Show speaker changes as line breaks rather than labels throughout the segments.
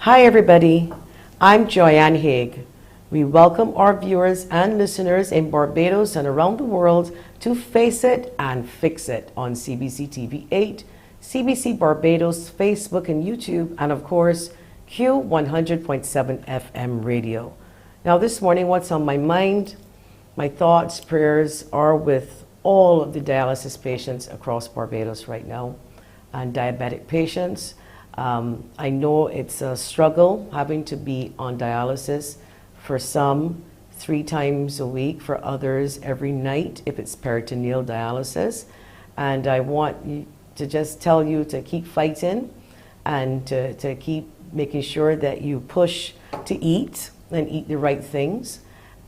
Hi everybody, I'm Joanne Haigh. We welcome our viewers and listeners in Barbados and around the world to Face It and Fix It on CBC TV 8, CBC Barbados, Facebook and YouTube, and of course, Q 100.7 FM radio. Now this morning, what's on my mind, my thoughts, prayers are with all of the dialysis patients across Barbados right now and diabetic patients. I know it's a struggle having to be on dialysis, for some 3 times a week, for others every night if it's peritoneal dialysis. And I want to just tell you to keep fighting and to keep making sure that you push to eat and eat the right things.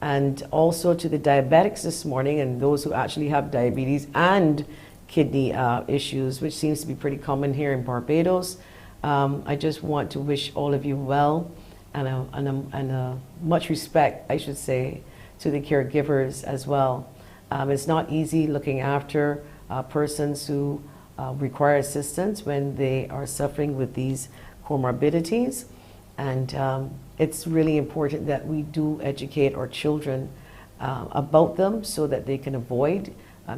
And also to the diabetics this morning and those who actually have diabetes and kidney issues, which seems to be pretty common here in Barbados. I just want to wish all of you well and much respect, I should say, to the caregivers as well. It's not easy looking after persons who require assistance when they are suffering with these comorbidities. And it's really important that we do educate our children about them so that they can avoid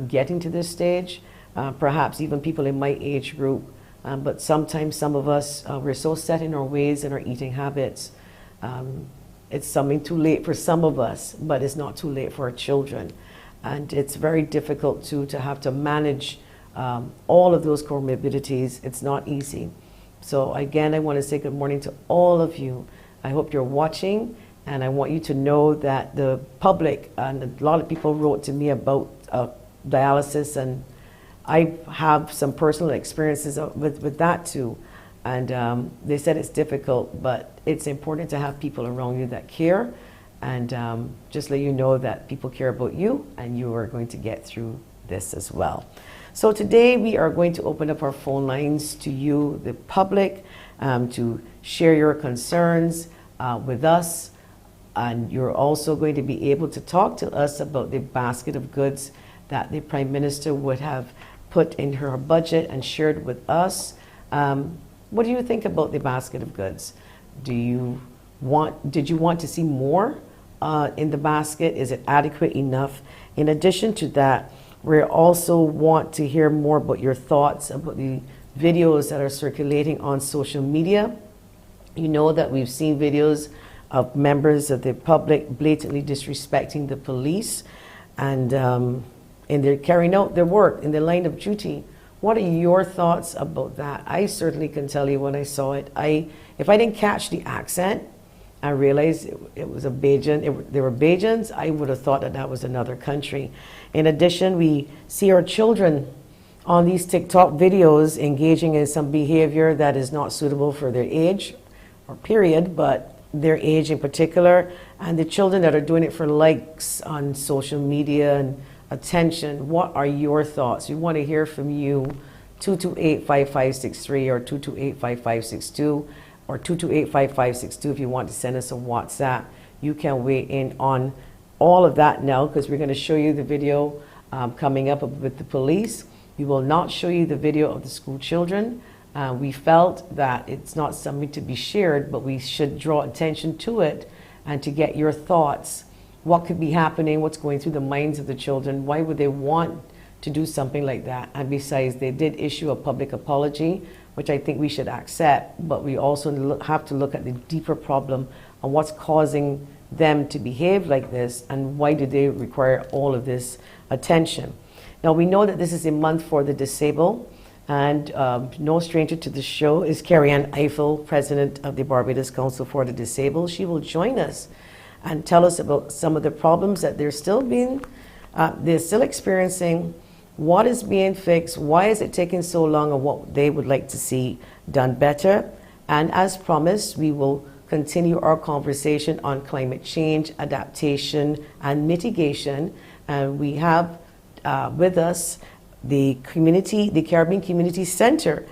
getting to this stage. Perhaps even people in my age group. But sometimes some of us, we're so set in our ways and our eating habits. It's something too late for some of us, but it's not too late for our children. And it's very difficult to have to manage all of those comorbidities. It's not easy. So again, I want to say good morning to all of you. I hope you're watching, and I want you to know that the public, and a lot of people wrote to me about dialysis, and I have some personal experiences with that too. And they said it's difficult, but it's important to have people around you that care, and just let you know that people care about you and you are going to get through this as well. So today we are going to open up our phone lines to you, the public, to share your concerns with us. And you're also going to be able to talk to us about the basket of goods that the Prime Minister would have put in her budget and shared with us. What do you think about the basket of goods? Did you want to see more in the basket? Is it adequate enough? In addition to that, we also want to hear more about your thoughts about the videos that are circulating on social media. You know that we've seen videos of members of the public blatantly disrespecting the police and they're carrying out their work in the line of duty. What are your thoughts about that? I certainly can tell you when I saw it. If I didn't catch the accent, I realized it was a Bajan. They were Bajans. I would have thought that was another country. In addition, we see our children on these TikTok videos engaging in some behavior that is not suitable for their age, or period, but their age in particular, and the children that are doing it for likes on social media and attention. What are your thoughts? We want to hear from you. 228-5563 or 228-5562 or 228-5562 if you want to send us a WhatsApp. You can weigh in on all of that now, because we're going to show you the video coming up with the police. We will not show you the video of the school children. We felt that it's not something to be shared, but we should draw attention to it and to get your thoughts. What could be happening? What's going through the minds of the children? Why would they want to do something like that? And besides, they did issue a public apology, which I think we should accept, but we also have to look at the deeper problem on what's causing them to behave like this and why do they require all of this attention. Now, we know that this is a month for the disabled, and no stranger to the show is Carrie-Ann Eiffel, President of the Barbados Council for the Disabled. She will join us and tell us about some of the problems that they're still experiencing, what is being fixed, why is it taking so long, and what they would like to see done better. And as promised, we will continue our conversation on climate change, adaptation, and mitigation. And we have with us the Caribbean Community Center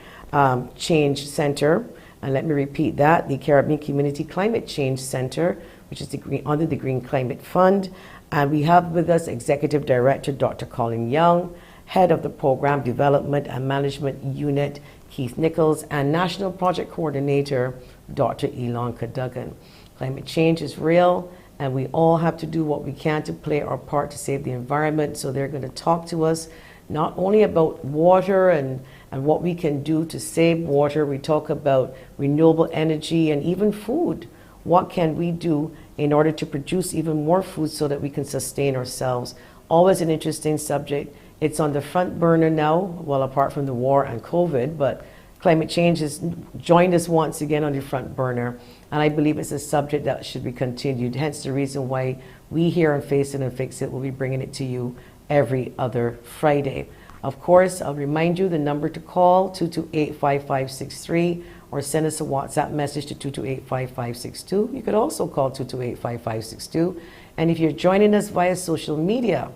Change Center. And let me repeat that, the Caribbean Community Climate Change Center, which is under the Green Climate Fund. And we have with us Executive Director Dr. Colin Young, Head of the Program Development and Management Unit, Keith Nichols, and National Project Coordinator, Dr. Elon Cadogan. Climate change is real, and we all have to do what we can to play our part to save the environment. So they're going to talk to us not only about water and what we can do to save water. We talk about renewable energy and even food. What can we do in order to produce even more food so that we can sustain ourselves? Always an interesting subject. It's on the front burner now, well, apart from the war and COVID, but climate change has joined us once again on the front burner. And I believe it's a subject that should be continued. Hence the reason why we here on Face It and Fix It will be bringing it to you every other Friday. Of course, I'll remind you the number to call, 228-5563, or send us a WhatsApp message to 228-5562. You could also call 228-5562. And if you're joining us via social media,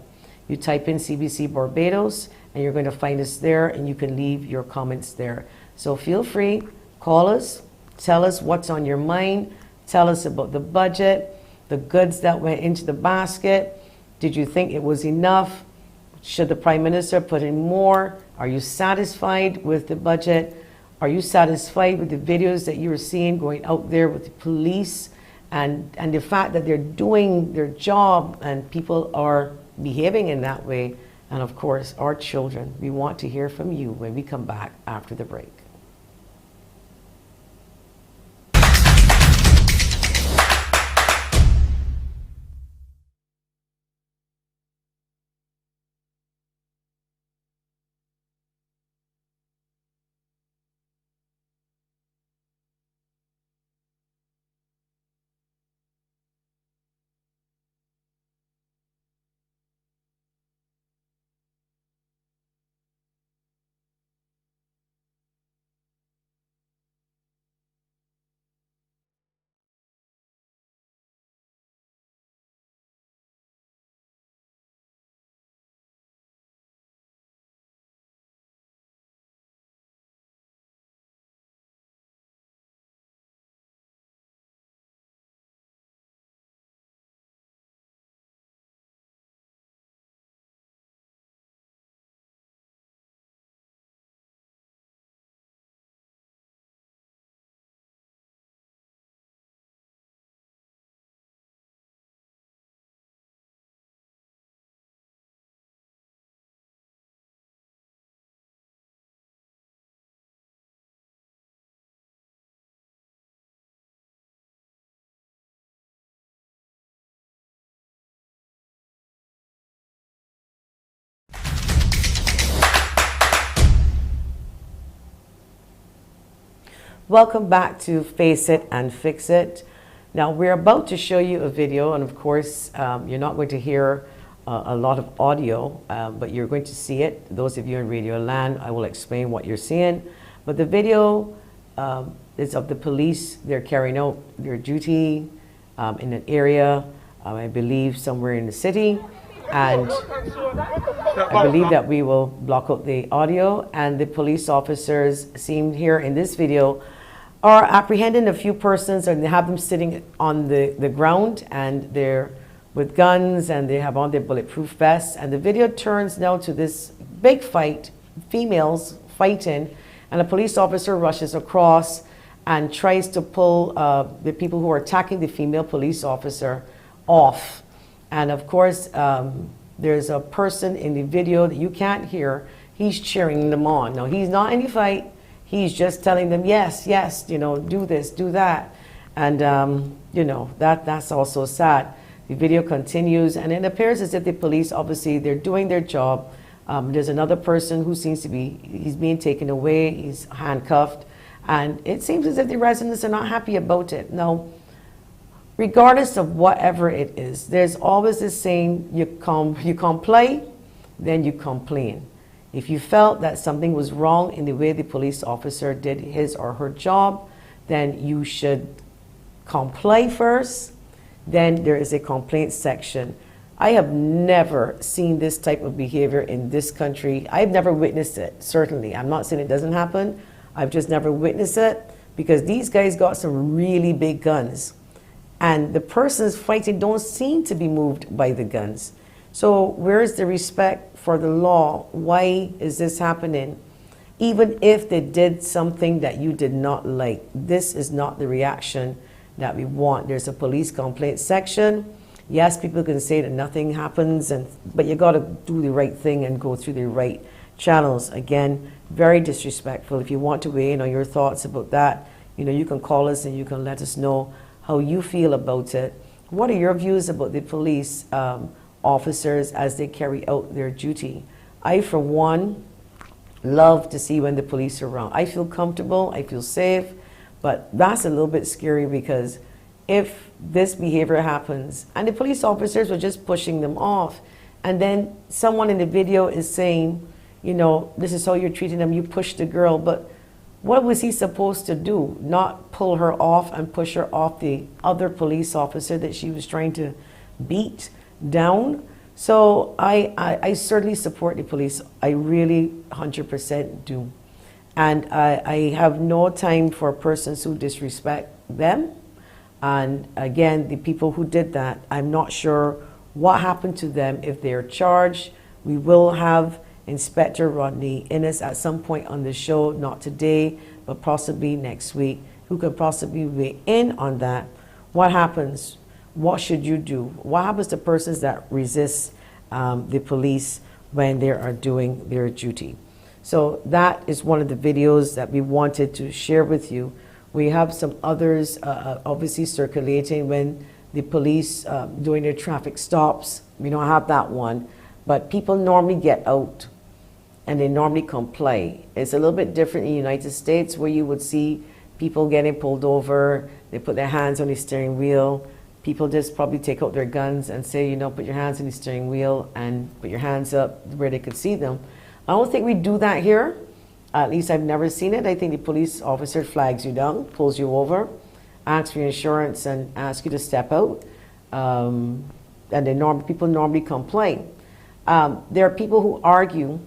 you type in CBC Barbados, and you're going to find us there, and you can leave your comments there. So feel free, call us, tell us what's on your mind, tell us about the budget, the goods that went into the basket. Did you think it was enough? Should the Prime Minister put in more? Are you satisfied with the budget? Are you satisfied with the videos that you were seeing going out there with the police and the fact that they're doing their job and people are behaving in that way? And of course, our children. We want to hear from you when we come back after the break. Welcome back to Face It and Fix It. Now we're about to show you a video, and of course you're not going to hear a lot of audio, but you're going to see it. Those of you in Radio Land, I will explain what you're seeing. But the video is of the police. They're carrying out their duty in an area, I believe somewhere in the city. And I believe that we will block out the audio, and the police officers seen here in this video are apprehending a few persons, and they have them sitting on the ground, and they're with guns, and they have on their bulletproof vests. And the video turns now to this big fight, females fighting, and a police officer rushes across and tries to pull the people who are attacking the female police officer off. And of course, there's a person in the video that you can't hear. He's cheering them on. Now, he's not in the fight. He's just telling them, yes, yes, you know, do this, do that. And, you know, that's also sad. The video continues, and it appears as if the police, obviously, they're doing their job. There's another person who seems to be, he's being taken away. He's handcuffed. And it seems as if the residents are not happy about it. Now, regardless of whatever it is, there's always this saying, you comply, then you complain. If you felt that something was wrong in the way the police officer did his or her job, then you should comply first. Then there is a complaint section. I have never seen this type of behavior in this country. I've never witnessed it, certainly. I'm not saying it doesn't happen. I've just never witnessed it, because these guys got some really big guns. And the persons fighting don't seem to be moved by the guns. So where is the respect for the law? Why is this happening? Even if they did something that you did not like, this is not the reaction that we want. There's a police complaint section. Yes, people can say that nothing happens, but you got to do the right thing and go through the right channels. Again, very disrespectful. If you want to weigh in on your thoughts about that, you can call us and you can let us know how you feel about it. What are your views about the police officers as they carry out their duty? I, for one, love to see when the police are around. I feel comfortable, I feel safe, but that's a little bit scary, because if this behavior happens and the police officers were just pushing them off, and then someone in the video is saying, this is how you're treating them, you pushed the girl, but what was he supposed to do? Not pull her off and push her off the other police officer that she was trying to beat down? So I certainly support the police. I really 100% do. And I have no time for persons who disrespect them. And again, the people who did that, I'm not sure what happened to them, if they're charged. We will have Inspector Rodney Innes at some point on the show, not today, but possibly next week, who could possibly weigh in on that. What happens? What should you do? What happens to persons that resist the police when they are doing their duty? So that is one of the videos that we wanted to share with you. We have some others obviously circulating when the police doing their traffic stops. We don't have that one, but people normally get out and they normally comply. It's a little bit different in the United States, where you would see people getting pulled over, they put their hands on the steering wheel. People just probably take out their guns and say, put your hands on the steering wheel and put your hands up where they could see them. I don't think we do that here. At least I've never seen it. I think the police officer flags you down, pulls you over, asks for your insurance and asks you to step out. And people normally complain. There are people who argue,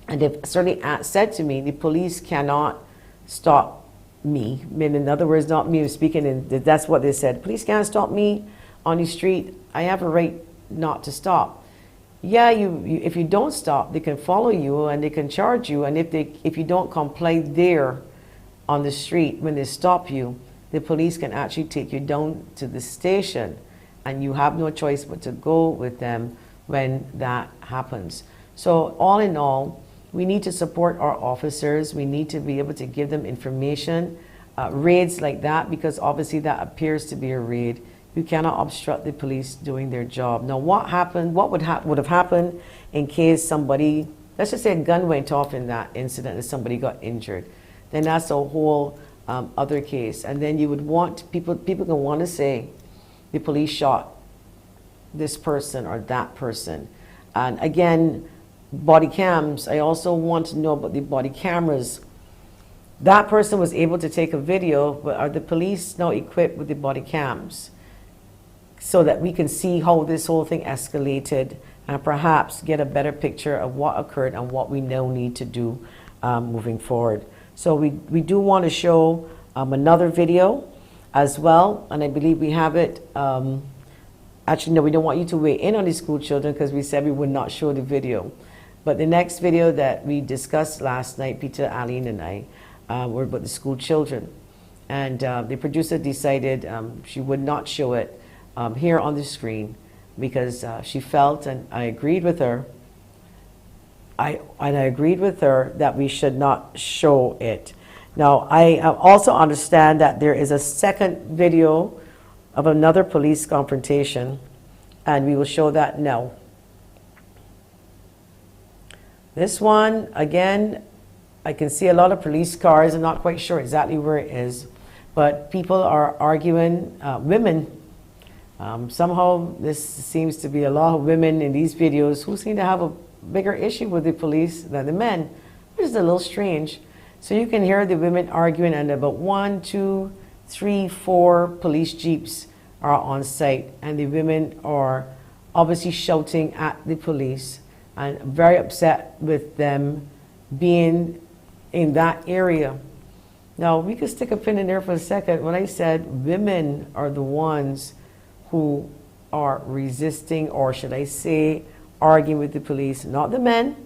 and they've certainly said to me, the police cannot stop me. In other words, not me speaking, and that's what they said. Police can't stop me on the street. I have a right not to stop. Yeah, if you don't stop, they can follow you and they can charge you. And if you don't comply there on the street when they stop you, the police can actually take you down to the station, and you have no choice but to go with them when that happens. So all in all, we need to support our officers. We need to be able to give them information. Raids like that, because obviously that appears to be a raid. You cannot obstruct the police doing their job. Now, what happened? What would have happened in case somebody, let's just say a gun went off in that incident and somebody got injured? Then that's a whole other case. And then you would want, people can want to say the police shot this person or that person. And again, body cams, I also want to know about the body cameras. That person was able to take a video, but are the police now equipped with the body cams so that we can see how this whole thing escalated and perhaps get a better picture of what occurred and what we now need to do moving forward? So we do want to show another video as well, and I believe we have it. Actually, no, we don't want you to weigh in on the school children, because we said we would not show the video. But the next video that we discussed last night, Peter, Aline, and I, were about the school children. And the producer decided she would not show it here on the screen, because she felt, and I agreed with her, I agreed with her that we should not show it. Now, I also understand that there is a second video of another police confrontation, and we will show that now. This one, again, I can see a lot of police cars. I'm not quite sure exactly where it is, but people are arguing, women. Somehow this seems to be a lot of women in these videos who seem to have a bigger issue with the police than the men, which is a little strange. So you can hear the women arguing, and about 1, 2, 3, 4 police jeeps are on site, and the women are obviously shouting at the police and very upset with them being in that area. Now, we could stick a pin in there for a second. When I said women are the ones who are resisting, or should I say, arguing with the police, not the men.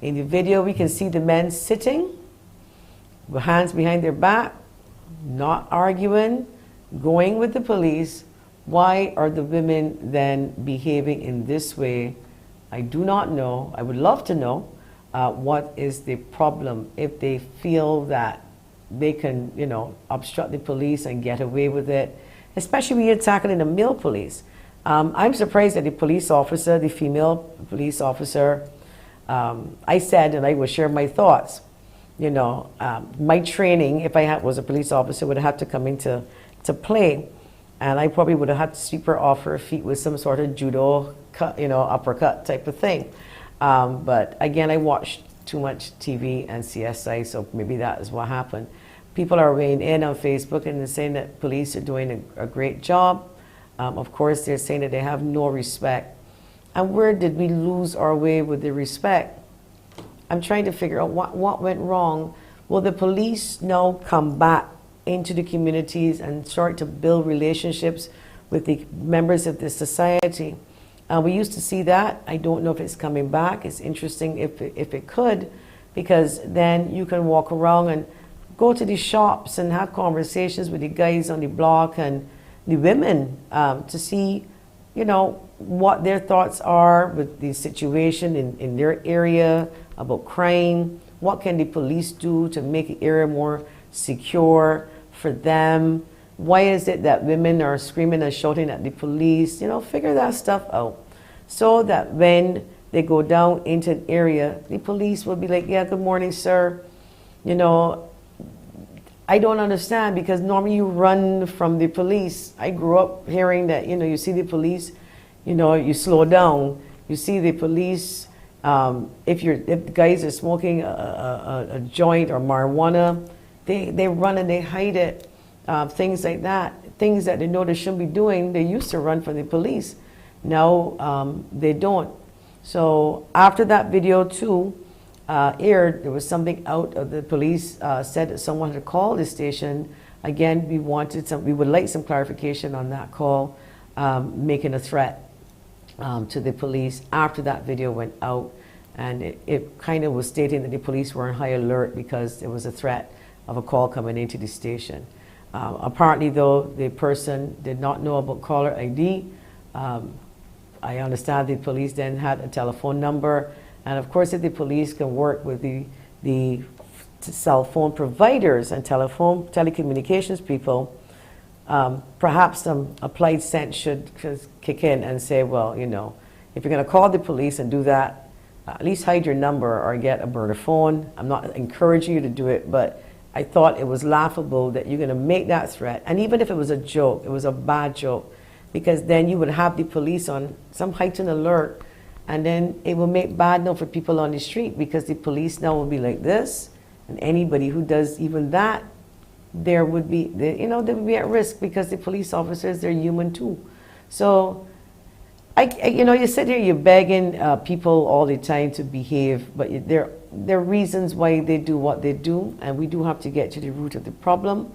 In the video, we can see the men sitting with hands behind their back, not arguing, going with the police. Why are the women then behaving in this way? I do not know. I would love to know what is the problem if they feel that they can, obstruct the police and get away with it, especially when you're tackling the male police. I'm surprised that the police officer, the female police officer, I said, and I will share my thoughts, my training, if I was a police officer, would have to come into play. And I probably would have had to sweep her off her feet with some sort of judo cut, uppercut type of thing. But again, I watched too much TV and CSI, so maybe that is what happened. People are weighing in on Facebook and they're saying that police are doing a great job. Of course, they're saying that they have no respect. And where did we lose our way with the respect? I'm trying to figure out what went wrong. Will the police now come back into the communities and start to build relationships with the members of the society? We used to see that. I don't know if it's coming back. It's interesting if it could, because then you can walk around and go to the shops and have conversations with the guys on the block and the women to see, what their thoughts are with the situation in their area about crime. What can the police do to make the area more secure for them? Why is it that women are screaming and shouting at the police? Figure that stuff out so that when they go down into an area, the police will be like, yeah, good morning, sir. I don't understand, because normally you run from the police. I grew up hearing that, you see the police, you slow down. You see the police, if the guys are smoking a joint or marijuana, they run and they hide it. Things like that, things that they know they shouldn't be doing. They used to run from the police. Now they don't. So after that video too aired, there was something out of the police said that someone had called the station. Again, we would like some clarification on that call, making a threat to the police after that video went out, and it kind of was stating that the police were on high alert because there was a threat of a call coming into the station. Apparently, though, the person did not know about caller ID. I understand the police then had a telephone number, and of course, if the police can work with the cell phone providers and telecommunications people, perhaps some applied sense should kick in and say, well, if you're going to call the police and do that, at least hide your number or get a burner phone. I'm not encouraging you to do it, but I thought it was laughable that you're going to make that threat. And even if it was a joke, it was a bad joke, because then you would have the police on some heightened alert, and then it will make bad enough for people on the street, because the police now will be like this, and anybody who does even that, there would be, they would be at risk, because the police officers, they're human too. So, you sit here, you're begging people all the time to behave, but there are reasons why they do what they do, and we do have to get to the root of the problem.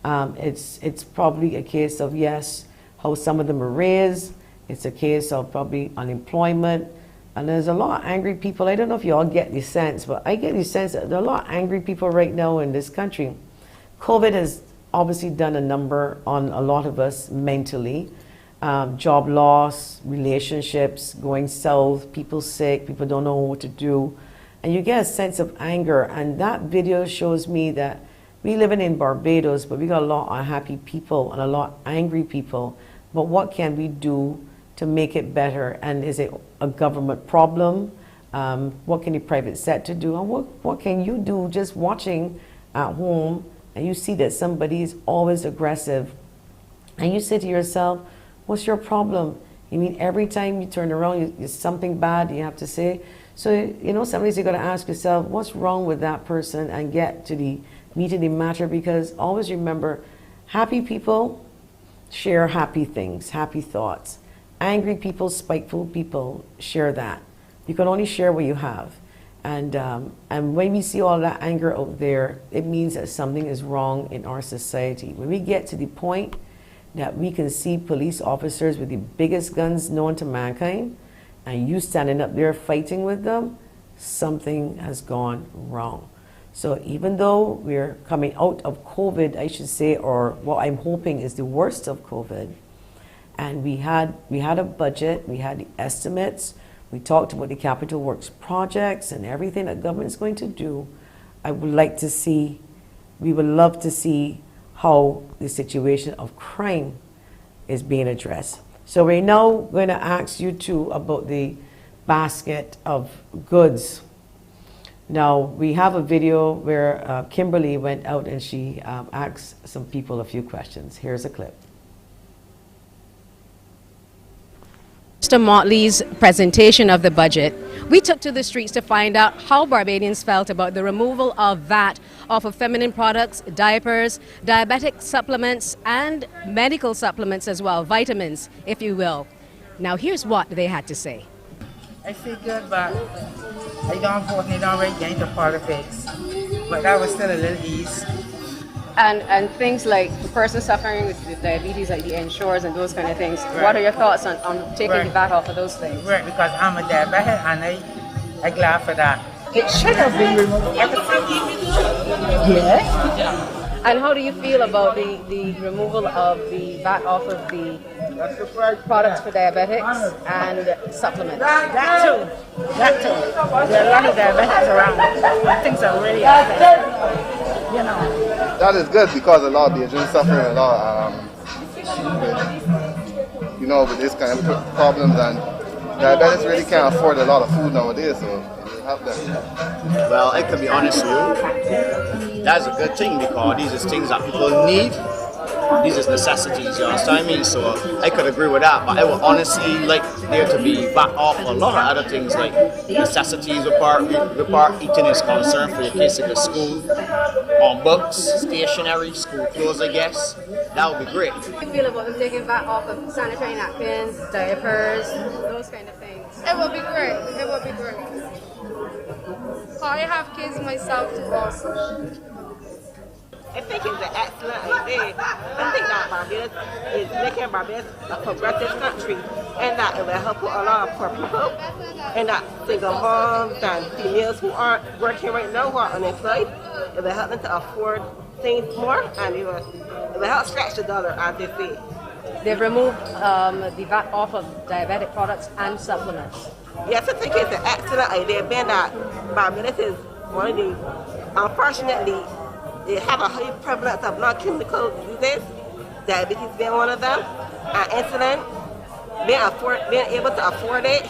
It's probably a case of, yes, how some of them are raised. It's a case of probably unemployment. And there's a lot of angry people. I don't know if you all get the sense, but I get the sense that there are a lot of angry people right now in this country. COVID has obviously done a number on a lot of us mentally. Job loss, relationships going south, people sick, people don't know what to do. And you get a sense of anger. And that video shows me that we living in Barbados, but we got a lot of unhappy people and a lot of angry people. But what can we do to make it better? And is it a government problem? What can the private sector do? And what can you do just watching at home and you see that somebody is always aggressive, and you say to yourself, what's your problem? You mean every time you turn around, there's something bad you have to say? So, somebody's got to ask yourself, what's wrong with that person, and get to the meat of the matter, because always remember, happy people share happy things, happy thoughts. Angry people, spiteful people share that. You can only share what you have. And when we see all that anger out there, it means that something is wrong in our society. When we get to the point that we can see police officers with the biggest guns known to mankind, and you standing up there fighting with them, something has gone wrong. So even though we're coming out of COVID, I should say, or what I'm hoping is the worst of COVID, and we had a budget, we had the estimates, we talked about the capital works projects and everything that government is going to do. I would like to see, we would love to see how the situation of crime is being addressed. So we're now going to ask you two about the basket of goods. Now, we have a video where Kimberly went out and she asked some people a few questions. Here's a clip.
Mr. Motley's presentation of the budget, we took to the streets to find out how Barbadians felt about the removal of VAT off of feminine products, diapers, diabetic supplements, and medical supplements as well, vitamins, if you will. Now, here's what they had to say.
I feel good, but I don't vote and I don't really get into politics. But that was still a little ease.
And things like the person suffering with diabetes, like the insurers and those kind of things,
right.
What are your thoughts on taking the VAT off of those things?
Right, because I'm a diabetic and I'm glad for that. It should have been removed. Yes.
And how do you feel about the removal of the VAT off of the products for diabetics and supplements?
That too. There are a lot of diabetics around. Things are really affected. You know.
That is good because a lot of the Asians suffering a lot, with this kind of problems, and diabetics really can't afford a lot of food nowadays, so it help them.
Well, I can be honest with you, that's a good thing because these are things that people need. These are necessities, you understand me? So I could agree with that, but I would honestly like there to be back off a lot of other things like necessities with part eating is concerned for your kids to go to school, on books, stationery, school clothes, I guess. That would be great.
How do you feel about them taking VAT off of sanitary napkins, diapers, those kind of things?
It will be great. It will be great. I have kids myself too also.
I think it's an excellent idea. I think that Barbados is making Barbados a progressive country and that it will help a lot of poor people and that single moms and females who aren't working right now, who are unemployed, it will help them to afford things more and it will help stretch the dollar, as they say.
They've removed the VAT off of diabetic products and supplements.
Yes, I think it's an excellent idea, being that Barbados is one of the, unfortunately, they have a high prevalence of non-chemical diseases, diabetes being one of them, and insulin, being able to afford it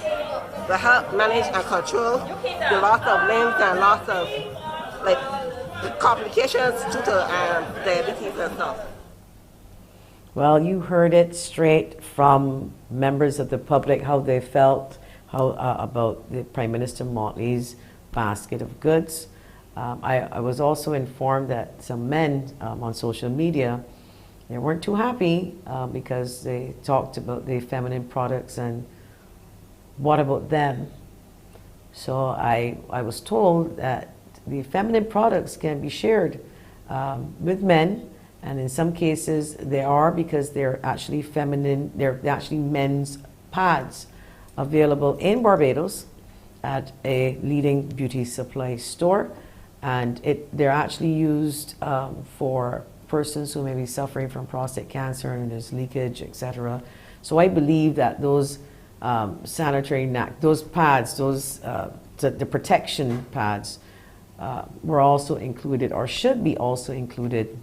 will help manage and control the loss of limbs and loss of complications due to diabetes and stuff.
Well, you heard it straight from members of the public, how they felt about the Prime Minister Motley's basket of goods. I was also informed that some men on social media, they weren't too happy because they talked about the feminine products and what about them. So I was told that the feminine products can be shared with men, and in some cases they are, because they're actually feminine, they're actually men's pads available in Barbados at a leading beauty supply store. And they're actually used for persons who may be suffering from prostate cancer and there's leakage, etc. So I believe that those those pads, the protection pads, were also included, or should be also included,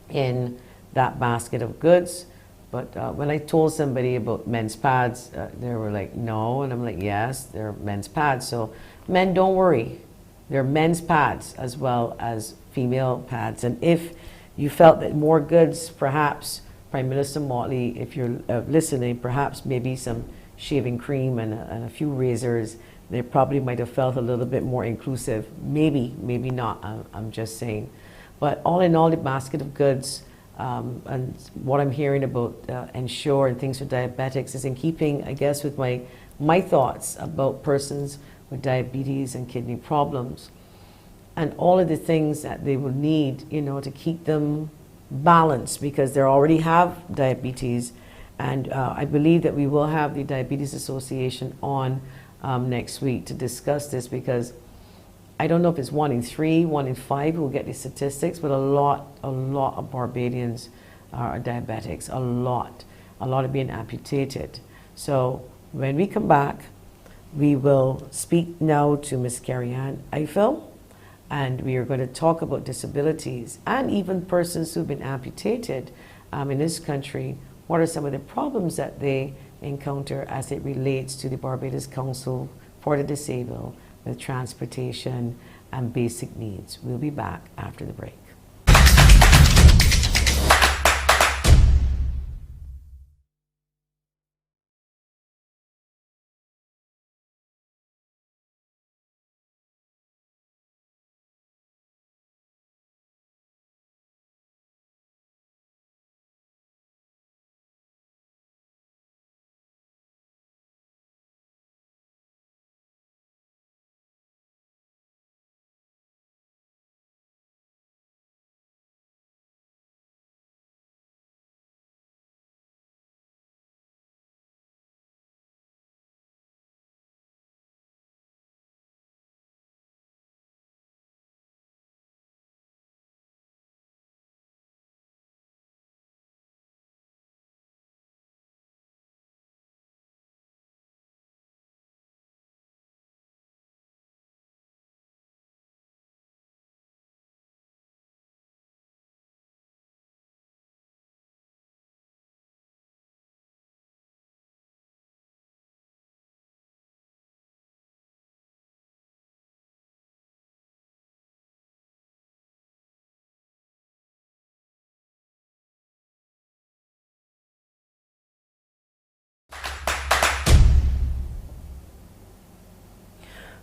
in that basket of goods. But when I told somebody about men's pads, they were like, no, and I'm like, yes, they're men's pads. So men, don't worry. They're men's pads as well as female pads. And if you felt that more goods, perhaps, Prime Minister Motley, if you're listening, perhaps maybe some shaving cream and a few razors, they probably might have felt a little bit more inclusive. Maybe, maybe not, I'm just saying. But all in all, the basket of goods and what I'm hearing about Ensure and things for diabetics is in keeping, I guess, with my thoughts about persons with diabetes and kidney problems, and all of the things that they will need, to keep them balanced, because they already have diabetes And I believe that we will have the Diabetes Association on next week to discuss this, because I don't know if it's 1 in 3, 1 in 5 who will get these statistics, but a lot of Barbadians are diabetics. A lot are being amputated. So when we come back, we will speak now to Ms. Carrie-Ann Eiffel, and we are going to talk about disabilities and even persons who've been amputated in this country. What are some of the problems that they encounter as it relates to the Barbados Council for the Disabled with transportation and basic needs? We'll be back after the break.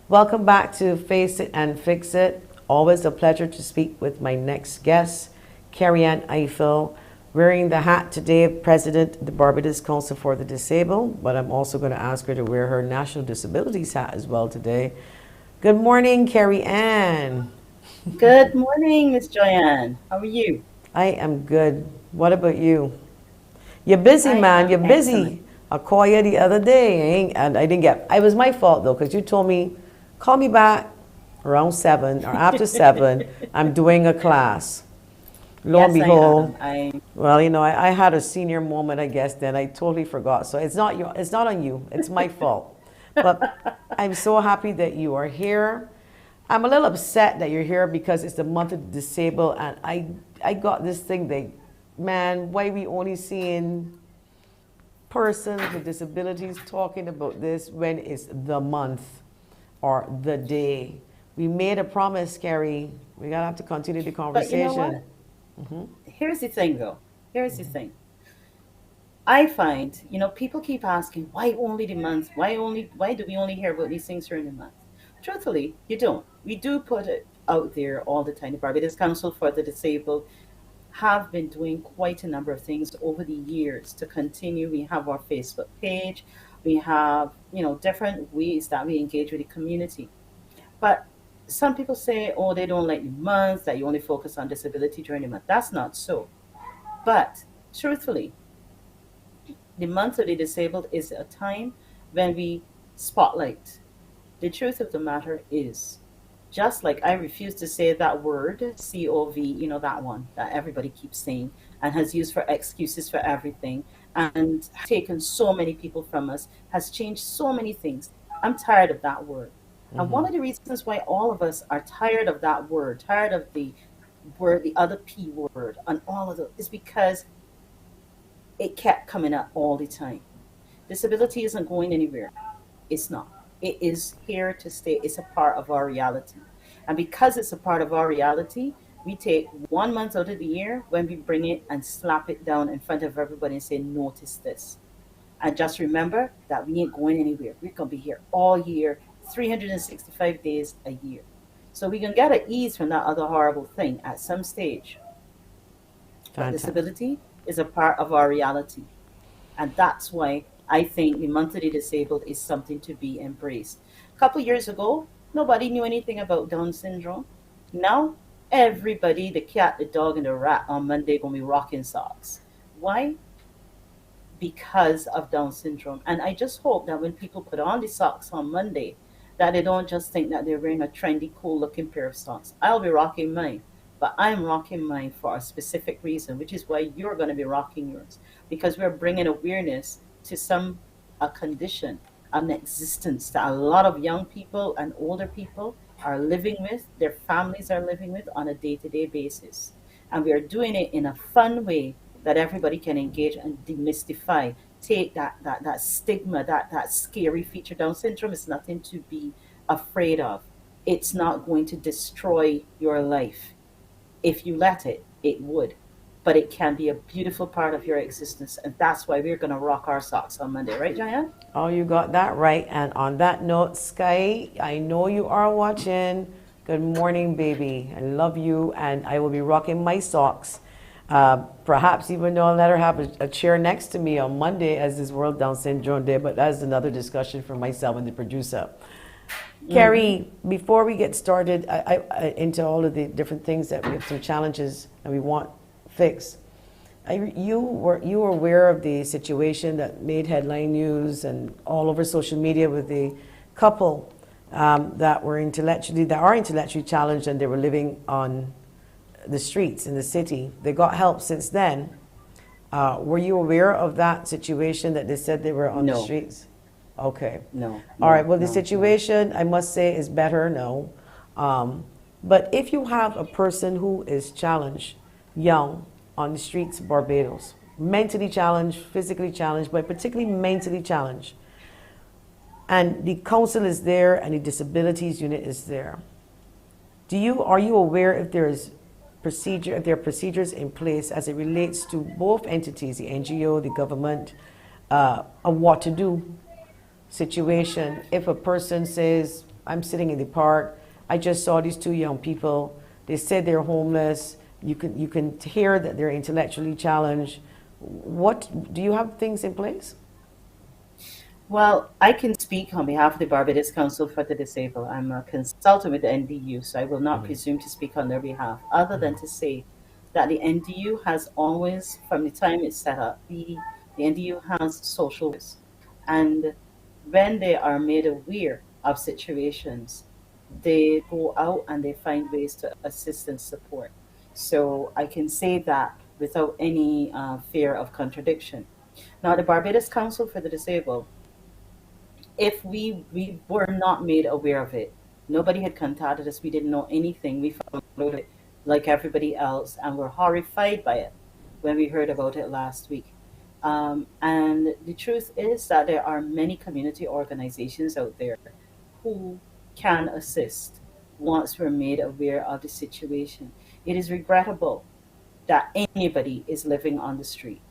Welcome back to Face It and Fix It. Always a pleasure to speak with my next guest, Carrie-Ann Eiffel, wearing the hat today of President of the Barbados Council for the Disabled, but I'm also going to ask her to wear her National Disabilities hat as well today. Good morning, Carrie-Ann.
Good morning, Miss Joyanne. How are you?
I am good. What about you? You're busy, man. You're busy.
Excellent.
I called you the other day, and I didn't get. It was my fault though, because you told me, call me back around 7 or after 7. I'm doing a class. Lo and behold, well, you know, I had a senior moment, I guess. Then I totally forgot. So it's not on you. It's my fault. But I'm so happy that you are here. I'm a little upset that you're here because it's the month of the disabled, and I got this thing that, man, why we only seeing persons with disabilities talking about this when it's the month or the day. We made a promise, Carrie. We gotta have to continue the conversation.
But you know what? Here's the thing, though. Here's the thing. I find, people keep asking, why only the month? Why do we only hear about these things during the month? Truthfully, you don't. We do put it out there all the time. The Barbados Council for the Disabled have been doing quite a number of things over the years to continue. We have our Facebook page. We have, different ways that we engage with the community. But some people say, oh, they don't like the month, that you only focus on disability during the month. That's not so. But truthfully, the month of the disabled is a time when we spotlight. The truth of the matter is, just like I refuse to say that word, COVID, that one that everybody keeps saying and has used for excuses for everything and taken so many people from us, has changed so many things. I'm tired of that word. And one of the reasons why all of us are tired of that word, tired of the word, the other P word, and all of those, is because it kept coming up all the time. Disability isn't going anywhere. It's not. It is here to stay. It's a part of our reality. And because it's a part of our reality, we take 1 month out of the year when we bring it and slap it down in front of everybody and say, notice this. And just remember that we ain't going anywhere. We're going to be here all year, 365 days a year. So we can get at ease from that other horrible thing at some stage. But disability is a part of our reality. And that's why I think the month of the disabled is something to be embraced. A couple years ago, nobody knew anything about Down syndrome. Now, everybody, the cat, the dog, and the rat on Monday going to be rocking socks. Why? because of Down syndrome. And I just hope that when people put on the socks on Monday, that they don't just think that they're wearing a trendy, cool looking pair of socks. I'll be rocking mine, but I'm rocking mine for a specific reason, which is why you're going to be rocking yours, because we're bringing awareness to some a condition, an existence that a lot of young people and older people are living with, their families are living with on a day to day basis. And we are doing it in a fun way that everybody can engage and demystify. Take that stigma, that scary feature. Down syndrome is nothing to be afraid of. It's not going to destroy your life. If you let it, it would. But it can be a beautiful part of your existence. And that's why we're going to rock our socks on Monday. Right, Diane?
Oh, you got that right. And on that note, Sky, I know you are watching. Good morning, baby. I love you, and I will be rocking my socks. Perhaps even though I'll let her have a chair next to me on Monday as this World Down Syndrome Day, but that's another discussion for myself and the producer. Carrie, before we get started into all of the different things that we have some challenges and we want fixed, you were aware of the situation that made headline news and all over social media with the couple that are intellectually challenged, and they were living on the streets in the city. They got help since then. Were you aware of that situation that they said they were on the
No,
streets? Okay.
no,
All right.
no,
Well, the
no, no.
situation, I must say, is better now. But if you have a person who is challenged, young, on the streets of Barbados, mentally challenged, physically challenged, but particularly mentally challenged, and the council is there and the disabilities unit is there, are you aware if there are procedures in place as it relates to both entities, the NGO, the government, a what to do situation if a person says, I'm sitting in the park, I just saw these two young people, they said they're homeless, you can hear that they're intellectually challenged. What do you have things in place?
Well, I can speak on behalf of the Barbados Council for the Disabled. I'm a consultant with the NDU, so I will not presume to speak on their behalf, other than to say that the NDU has always, from the time it's set up, the NDU has social workers. And when they are made aware of situations, they go out and they find ways to assist and support. So I can say that without any fear of contradiction. Now, the Barbados Council for the Disabled, if we were not made aware of it, nobody had contacted us, we didn't know anything, we followed it like everybody else and were horrified by it when we heard about it last week. And the truth is that there are many community organizations out there who can assist once we're made aware of the situation. It is regrettable that anybody is living on the street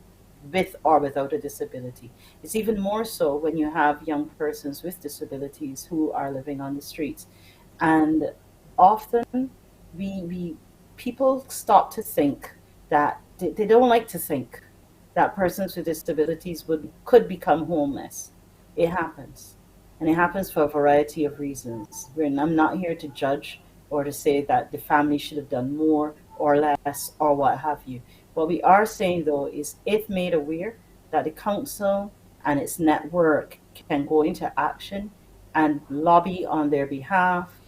with or without a disability. It's even more so when you have young persons with disabilities who are living on the streets. And often we people stop to think that they don't like to think that persons with disabilities could become homeless. It happens. And it happens for a variety of reasons. I'm not here to judge or to say that the family should have done more or less or what have you. What we are saying though is if made aware that the council and its network can go into action and lobby on their behalf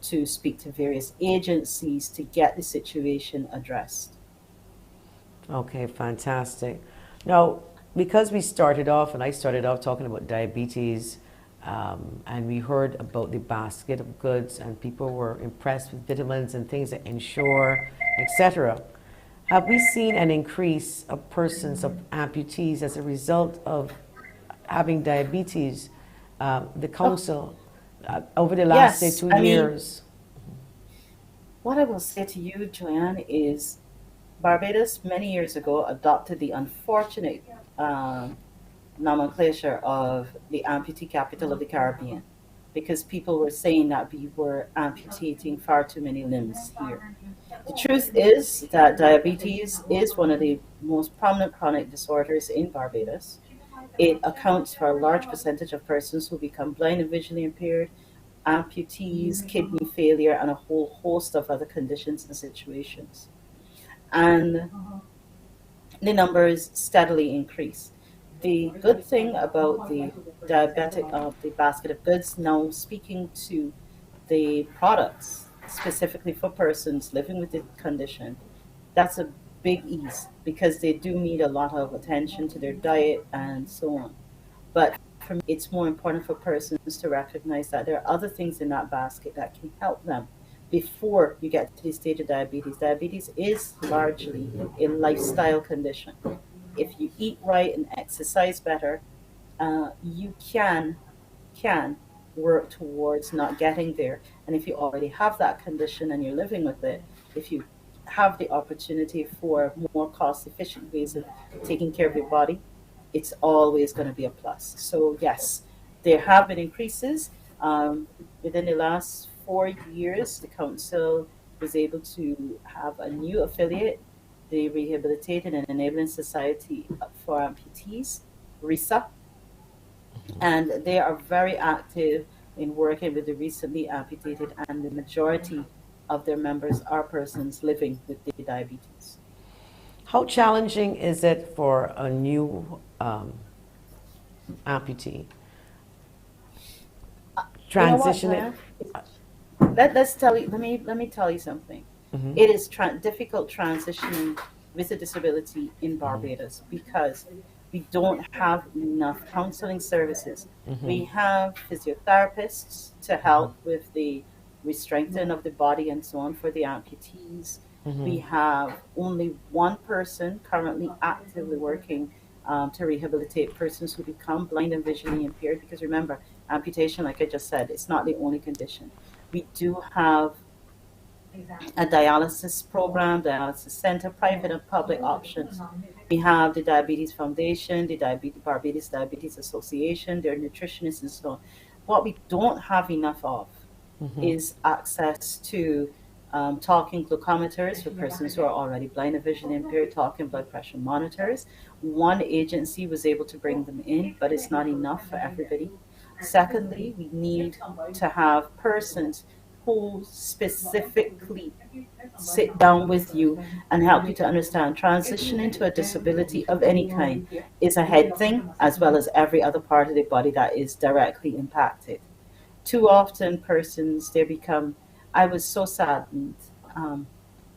to speak to various agencies to get the situation addressed.
Okay, fantastic. Now, because we started off, and I started off talking about diabetes, and we heard about the basket of goods, and people were impressed with vitamins and things that ensure, etc. Have we seen an increase of persons, of amputees, as a result of having diabetes? The council, over the last, say,
Yes,
2 years.
what I will say to you, Joanne, is Barbados many years ago adopted the unfortunate nomenclature of the amputee capital of the Caribbean because people were saying that we were amputating far too many limbs here. The truth is that diabetes is one of the most prominent chronic disorders in Barbados. It accounts for a large percentage of persons who become blind and visually impaired, amputees, kidney failure, and a whole host of other conditions and situations. And the numbers steadily increase. The good thing about the basket of goods, now speaking to the products specifically for persons living with the condition, that's a big ease because they do need a lot of attention to their diet and so on. But for me, it's more important for persons to recognize that there are other things in that basket that can help them before you get to the stage of diabetes. Diabetes is largely a lifestyle condition. If you eat right and exercise better, you can work towards not getting there. And if you already have that condition and you're living with it, if you have the opportunity for more cost efficient ways of taking care of your body, it's always going to be a plus. So, yes, there have been increases. Within the last 4 years, the council was able to have a new affiliate, the Rehabilitated and Enabling Society for Amputees, RISA, and they are very active in working with the recently amputated, and the majority of their members are persons living with the diabetes.
How challenging is it for a new amputee
You know what,
transitioning?
Diane? Let's tell you. Let me tell you something. It is difficult transitioning with a disability in Barbados because we don't have enough counseling services. We have physiotherapists to help with the re-strengthening of the body and so on for the amputees. We have only one person currently actively working to rehabilitate persons who become blind and visually impaired. Because remember, amputation, like I just said, it's not the only condition. We do have a dialysis program, dialysis center, private and public options. We have the Diabetes Foundation, the Barbados Diabetes Association, their nutritionists and so on. What we don't have enough of is access to talking glucometers for persons who are already blind and visually impaired, talking blood pressure monitors. One agency was able to bring them in, but it's not enough for everybody. Secondly, we need to have persons who specifically sit down with you and help you to understand transitioning to a disability of any kind is a head thing as well as every other part of the body that is directly impacted. Too often, persons they become. I was so saddened. Um,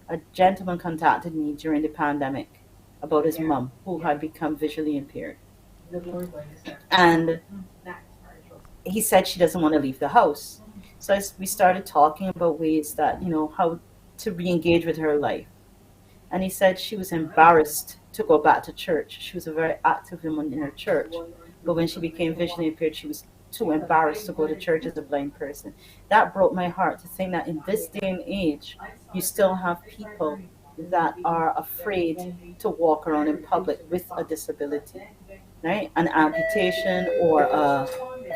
a gentleman contacted me during the pandemic about his mum who had become visually impaired, and he said she doesn't want to leave the house. So we started talking about ways that, how to re engage with her life. And he said she was embarrassed to go back to church. She was a very active woman in her church. But when she became visually impaired, she was too embarrassed to go to church as a blind person. That broke my heart to think that in this day and age, you still have people that are afraid to walk around in public with a disability, right? An amputation or a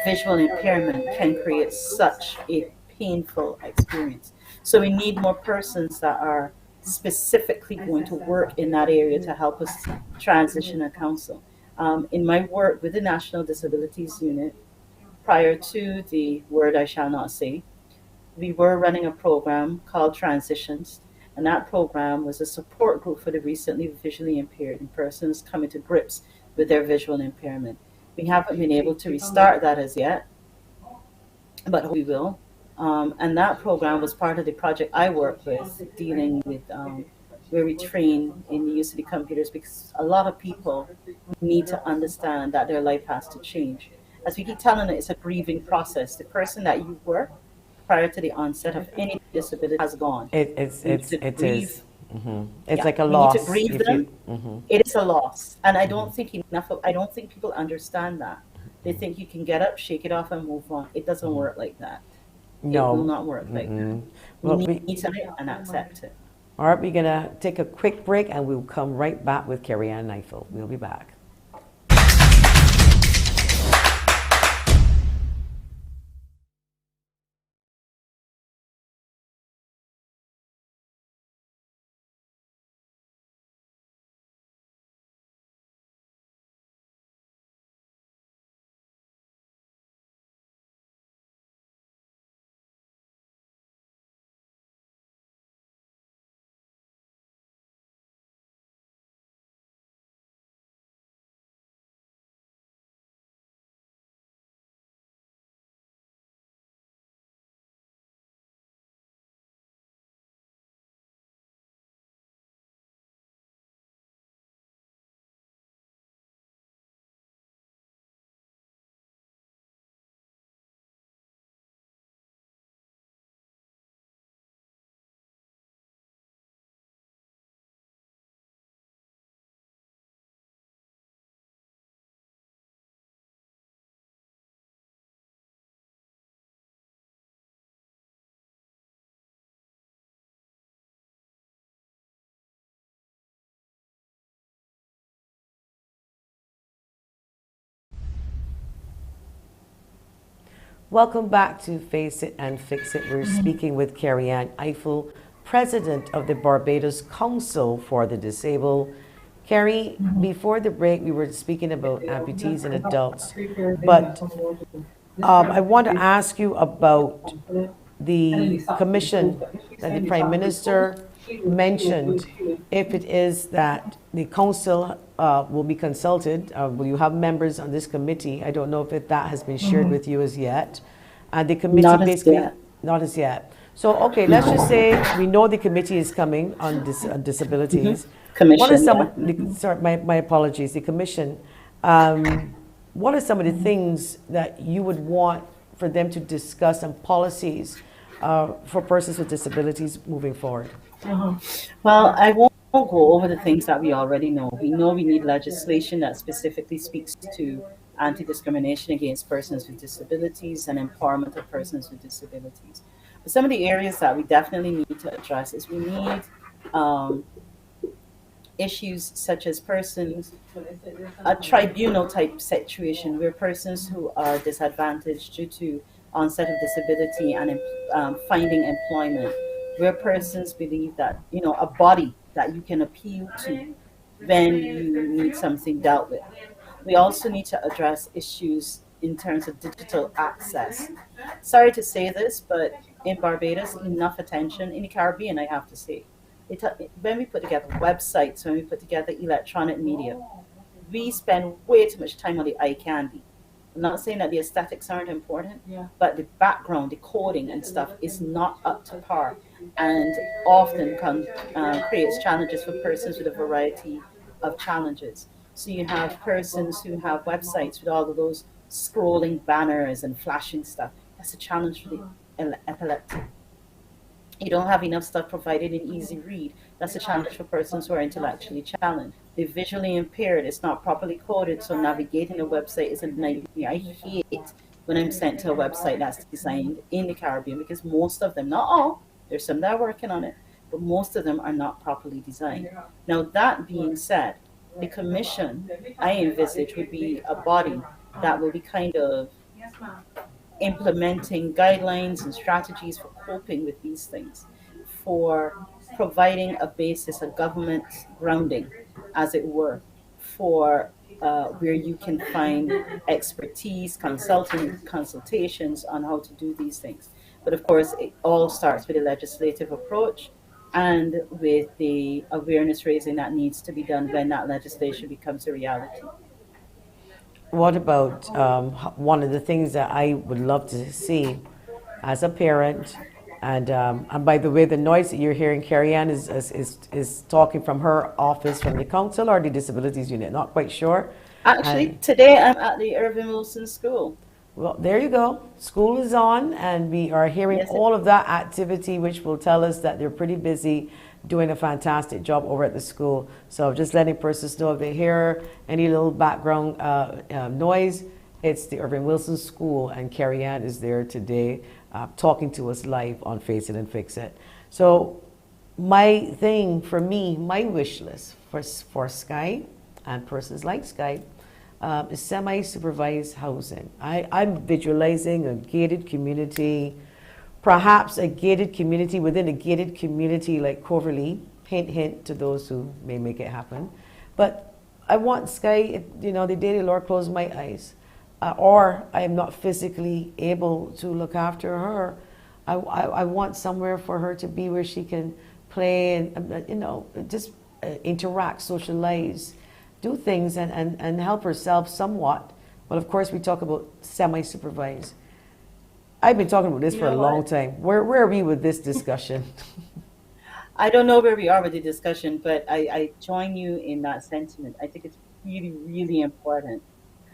visual impairment can create such a painful experience. So we need more persons that are specifically going to work in that area to help us transition and counsel. In my work with the National Disabilities Unit, prior to the word I shall not say, we were running a program called Transitions, and that program was a support group for the recently visually impaired and persons coming to grips with their visual impairment. We haven't been able to restart that as yet, but we will. And that program was part of the project I work with, dealing with where we train in the use of the computers, because a lot of people need to understand that their life has to change. As we keep telling it, it's a grieving process. The person that you were prior to the onset of any disability has gone.
It, it's,
We need
it's,
to
it
grieve.
is. It's
Yeah,
like a
we need to
loss
grieve
if you.
them. It is a loss, and I don't think people understand that. They think you can get up, shake it off, and move on. It doesn't work like that. It will
No.
not work like that. We
Well,
need to live and accept it.
all right, we're going to take a quick break and we'll come right back with Carrie Ann Neifel. We'll be back. Welcome back to Face It and Fix It. We're speaking with Carrie Ann Eiffel, President of the Barbados Council for the Disabled. Carrie, before the break, we were speaking about amputees and adults, but I want to ask you about the commission that the Prime Minister mentioned. If it is that the council will be consulted, will you have members on this committee? I don't know if that has been shared with you as yet. And the committee
Not as
basically,
yet.
not as yet. So, okay, let's just say we know the committee is coming on disabilities. What are
Commission,
some
yeah.
of sorry, my apologies, the commission. What are some of the things that you would want for them to discuss and policies for persons with disabilities moving forward?
Well, I won't go over the things that we already know. We know we need legislation that specifically speaks to anti-discrimination against persons with disabilities and empowerment of persons with disabilities. But some of the areas that we definitely need to address is we need issues such as persons, a tribunal type situation where persons who are disadvantaged due to onset of disability and finding employment, where persons believe that, a body that you can appeal to when you need something dealt with. We also need to address issues in terms of digital access. Sorry to say this, but in Barbados, enough attention, in the Caribbean, I have to say, when we put together websites, when we put together electronic media, we spend way too much time on the eye candy. I'm not saying that the aesthetics aren't important, but the background, the coding and stuff is not up to par, and often creates challenges for persons with a variety of challenges. So you have persons who have websites with all of those scrolling banners and flashing stuff. That's a challenge for the epileptic. You don't have enough stuff provided in easy read. That's a challenge for persons who are intellectually challenged. They're visually impaired. It's not properly coded, so navigating a website is a nightmare. I hate when I'm sent to a website that's designed in the Caribbean, because most of them, not all, there's some that are working on it, but most of them are not properly designed. Now, that being said, the commission I envisage would be a body that will be kind of implementing guidelines and strategies for coping with these things, for providing a basis, a government grounding, as it were, for where you can find expertise, consultations on how to do these things. But of course, it all starts with a legislative approach and with the awareness raising that needs to be done when that legislation becomes a reality.
What about one of the things that I would love to see as a parent, and by the way, the noise that you're hearing, Carrie Ann is talking from her office from the council or the disabilities unit, not quite sure.
Actually, today I'm at the Irving Wilson School.
Well, there you go. School is on, and we are hearing all of that activity, which will tell us that they're pretty busy doing a fantastic job over at the school. So just letting persons know if they hear any little background noise, it's the Irving Wilson School, and Carrie Ann is there today talking to us live on Face It and Fix It. So my thing for me, my wish list for Sky and persons like Sky is semi-supervised housing. I'm visualizing a gated community, perhaps a gated community within a gated community like Coverley, hint, hint to those who may make it happen. But I want Sky, the day the Lord closed my eyes, or I am not physically able to look after her, I want somewhere for her to be where she can play and, just interact, socialize, do things and help herself somewhat. But of course, we talk about semi-supervised. I've been talking about this for a long time. Where are we with this discussion?
I don't know where we are with the discussion, but I join you in that sentiment. I think it's really, really important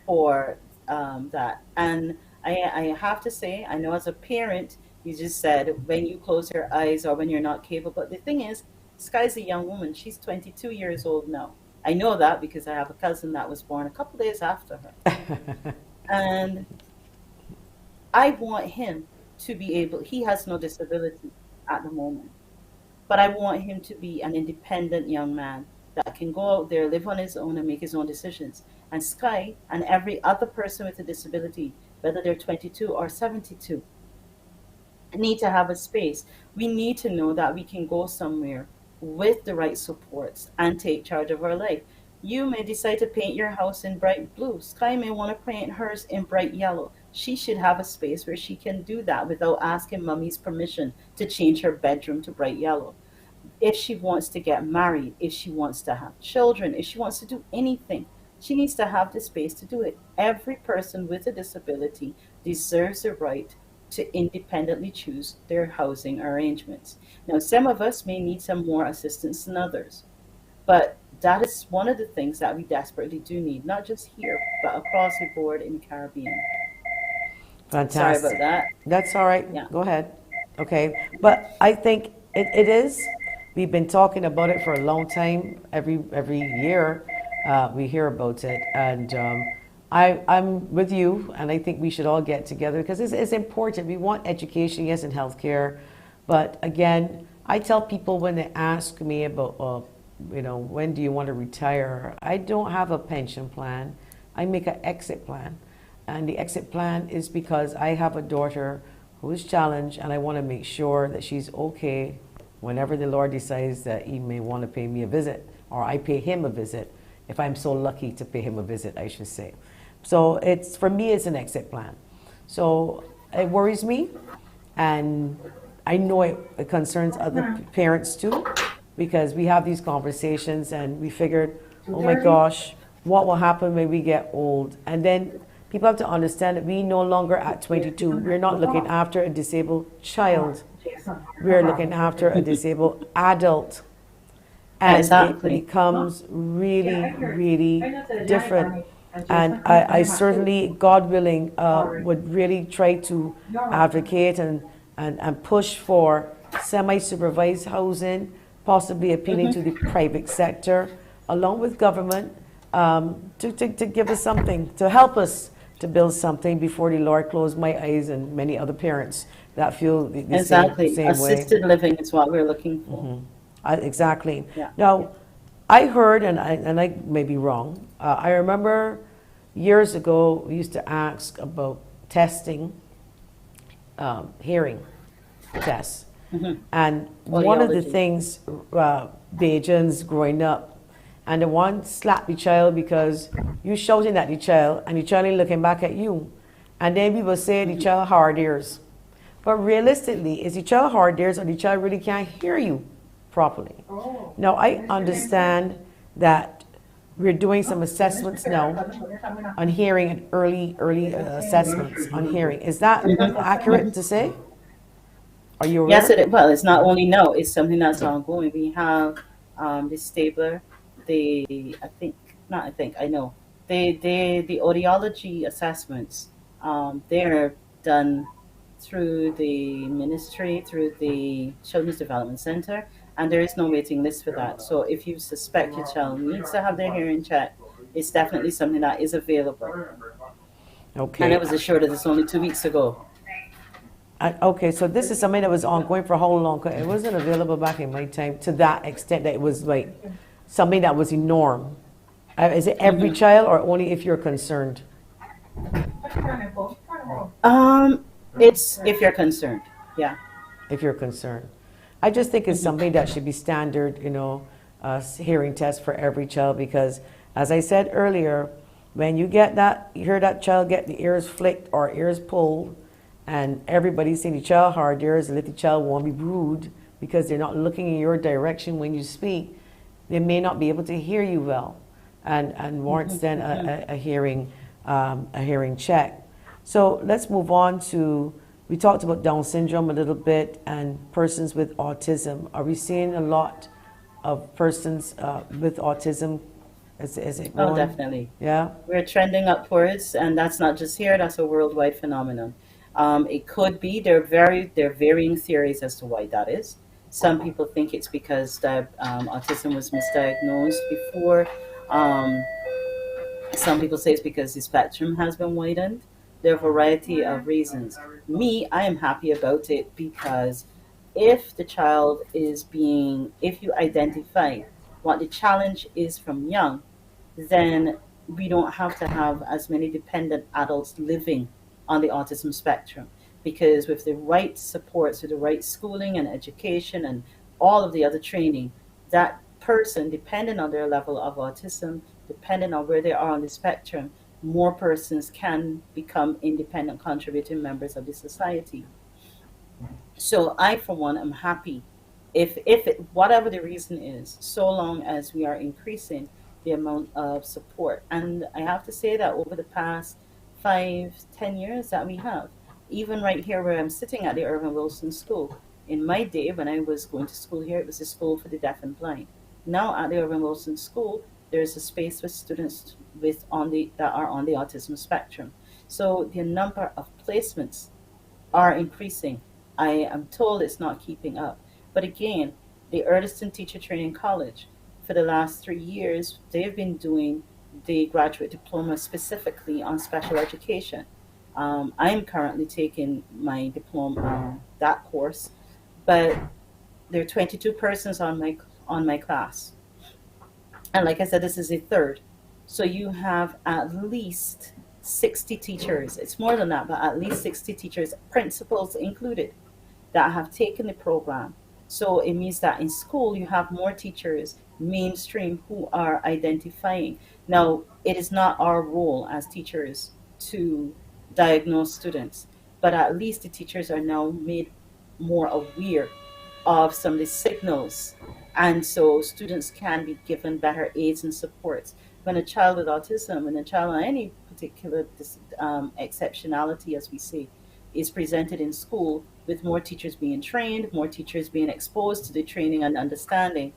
for that. And I have to say, I know as a parent, you just said when you close your eyes or when you're not capable. But the thing is, Sky's a young woman. She's 22 years old now. I know that because I have a cousin that was born a couple days after her. And I want him to be able, he has no disability at the moment, but I want him to be an independent young man that can go out there, live on his own and make his own decisions. And Sky and every other person with a disability whether they're 22 or 72, need to have a space. We need to know that we can go somewhere with the right supports and take charge of our life. You may decide to paint your house in bright blue. Sky may want to paint hers in bright yellow. She should have a space where she can do that without asking mommy's permission to change her bedroom to bright yellow. If she wants to get married, if she wants to have children, if she wants to do anything, she needs to have the space to do it. Every person with a disability deserves the right to independently choose their housing arrangements. Now, some of us may need some more assistance than others, but that is one of the things that we desperately do need, not just here, but across the board in the Caribbean. Sorry about
Fantastic.
that.
That's all right.
Yeah.
Go ahead. Okay. But I think it is. We've been talking about it for a long time. Every year we hear about it. And I'm with you. And I think we should all get together because it's important. We want education, yes, and healthcare. But again, I tell people when they ask me about, when do you want to retire? I don't have a pension plan. I make an exit plan. And the exit plan is because I have a daughter who is challenged and I want to make sure that she's okay whenever the Lord decides that he may want to pay me a visit or I pay him a visit, if I'm so lucky to pay him a visit, I should say. So it's, for me, it's an exit plan. So it worries me, and I know it concerns other parents too, because we have these conversations and we figured, oh my gosh, what will happen when we get old? And then people have to understand that we no longer at 22, we're not looking after a disabled child. We're looking after a disabled adult. And
Exactly.
it becomes really, really different. And I certainly, God willing, would really try to advocate and push for semi-supervised housing, possibly appealing to the private sector, along with government, to give us something, to help us to build something before the Lord close my eyes and many other parents that feel the
Exactly.
same way.
Assisted living is what we're looking for.
Exactly.
Yeah.
Now, I heard, and I may be wrong, I remember years ago we used to ask about testing, hearing tests. And one of the
Audiology.
things, Bajans growing up, and the one slapped the child because you shouting at the child and the child ain't looking back at you. And then people say the child hard ears. But realistically, is the child hard ears or the child really can't hear you properly? Now, I understand that we're doing some assessments now on hearing and early assessments on hearing. Is that accurate to say? Are you aware?
Yes, it is. Well, it's not only no, it's something that's ongoing. We have the Stabler, I know. The audiology assessments, they're done through the ministry, through the Children's Development Center, and there is no waiting list for that. So if you suspect your child needs to have their hearing checked, it's definitely something that is available.
Okay.
And I was assured of this only 2 weeks ago.
Okay, so this is something that was ongoing for how long? 'Cause it wasn't available back in my time to that extent that it was like something that was a norm. Is it every child or only if you're concerned?
It's if you're concerned. Yeah.
If you're concerned. I just think it's something that should be standard, hearing test for every child because, as I said earlier, when you hear that child get the ears flicked or ears pulled, and everybody's saying the child hard ears, and if the child won't be rude because they're not looking in your direction when you speak, they may not be able to hear you well, and warrants then a hearing check. So let's move on to, we talked about Down syndrome a little bit and persons with autism. Are we seeing a lot of persons with autism? Is it growing?
Oh, definitely.
Yeah.
We're trending upwards, and that's not just here, that's a worldwide phenomenon. It could be, there are varying theories as to why that is. Some people think it's because autism was misdiagnosed before. Some people say it's because the spectrum has been widened. There are a variety of reasons. I am happy about it because if you identify what the challenge is from young, then we don't have to have as many dependent adults living on the autism spectrum. Because with the right supports, with the right schooling and education and all of the other training, that person, depending on their level of autism, depending on where they are on the spectrum, more persons can become independent contributing members of the society. So I, for one, am happy if it, whatever the reason is, so long as we are increasing the amount of support. And I have to say that over the past 5, 10 years that we have, even right here where I'm sitting at the Irving Wilson School, in my day when I was going to school here, it was a school for the deaf and blind. Now at the Irving Wilson School, there's a space for students with on the that are on the autism spectrum. So the number of placements are increasing. I am told it's not keeping up. But again, the Earlston Teacher Training College, for the last 3 years, they've been doing the graduate diploma specifically on special education. I'm currently taking my diploma, that course, but there are 22 persons on my class. And like I said, this is a third. So you have at least 60 teachers. It's more than that, but at least 60 teachers, principals included, that have taken the program. So it means that in school you have more teachers mainstream who are identifying. Now, it is not our role as teachers to diagnose students, but at least the teachers are now made more aware of some of the signals. And so students can be given better aids and supports. When a child with autism and a child on any particular exceptionality, as we say, is presented in school, with more teachers being trained, more teachers being exposed to the training and understanding,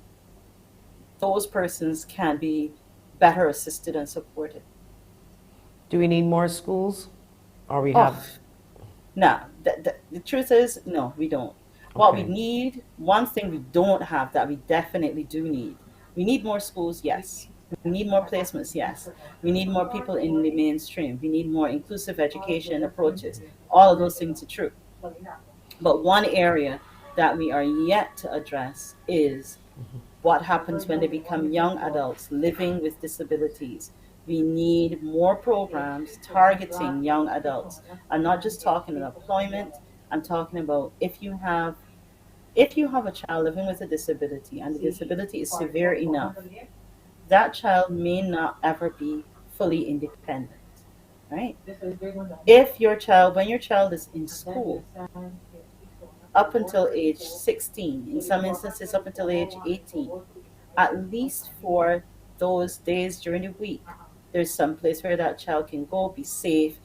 those persons can be better assisted and supported.
Do we need more schools? Or we
Oh,
have,
no, the truth is, no, we don't. What we
okay.
need, one thing we don't have that we definitely do need, we need more schools, yes. We need more placements, yes. We need more people in the mainstream. We need more inclusive education approaches. All of those things are true. But one area that we are yet to address is what happens when they become young adults living with disabilities. We need more programs targeting young adults. I'm not just talking about employment. I'm talking about if you have a child living with a disability and the disability is severe enough, that child may not ever be fully independent, right? If your child, when your child is in school, up until age 16, in some instances up until age 18, at least for those days during the week, there's some place where that child can go, be safe,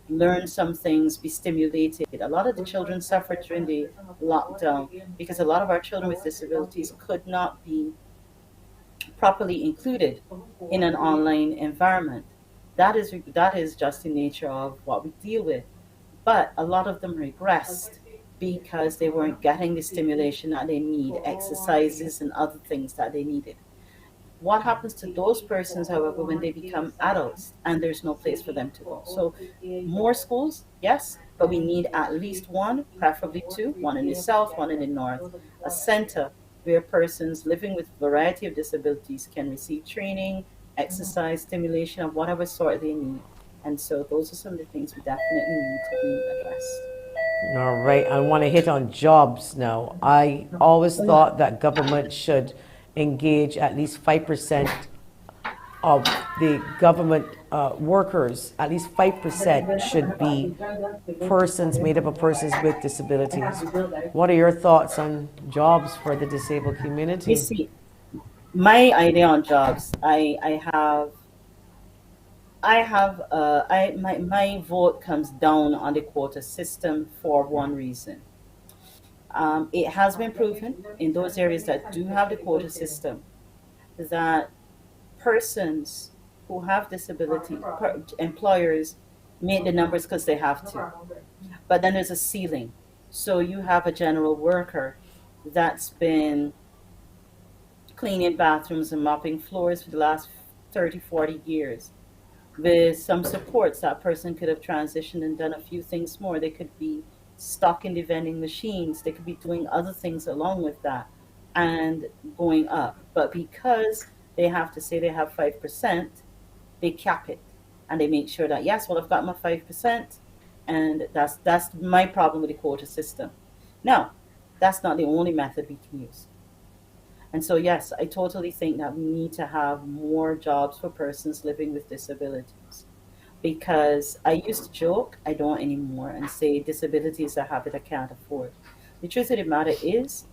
learn some things, be stimulated. A lot of the children suffered during the lockdown because a lot of our children with disabilities could not be properly included in an online environment. That is just the nature of what we deal with. But a lot of them regressed because they weren't getting the stimulation that they need, exercises and other things that they needed. What happens to those persons, however, when they become adults and there's no place for them to go? So, more schools, yes, but we need at least one, preferably two, one in the south, one in the north, a center where persons living with a variety of disabilities can receive training, exercise, stimulation of whatever sort they need. And so, those are some of the things we definitely need to be addressed.
All right, I want to hit on jobs now. I always thought that government should engage at least 5% of the government workers, at least 5% should be persons made up of persons with disabilities. What are your thoughts on jobs for the disabled
You
community?
see, my idea on jobs, my vote comes down on the quota system for one reason. It has been proven in those areas that do have the quota system that persons who have disability, employers make the numbers because they have to. But then there's a ceiling. So you have a general worker that's been cleaning bathrooms and mopping floors for the last 30, 40 years. With some supports, that person could have transitioned and done a few things more. They could be stuck in the vending machines. They could be doing other things along with that and going up. But because they have to say they have 5%, they cap it. And they make sure that, yes, well, I've got my 5%. And that's my problem with the quota system. Now, that's not the only method we can use. And so, yes, I totally think that we need to have more jobs for persons living with disabilities. Because I used to joke, I don't anymore, and say disability is a habit I can't afford. The truth of the matter is,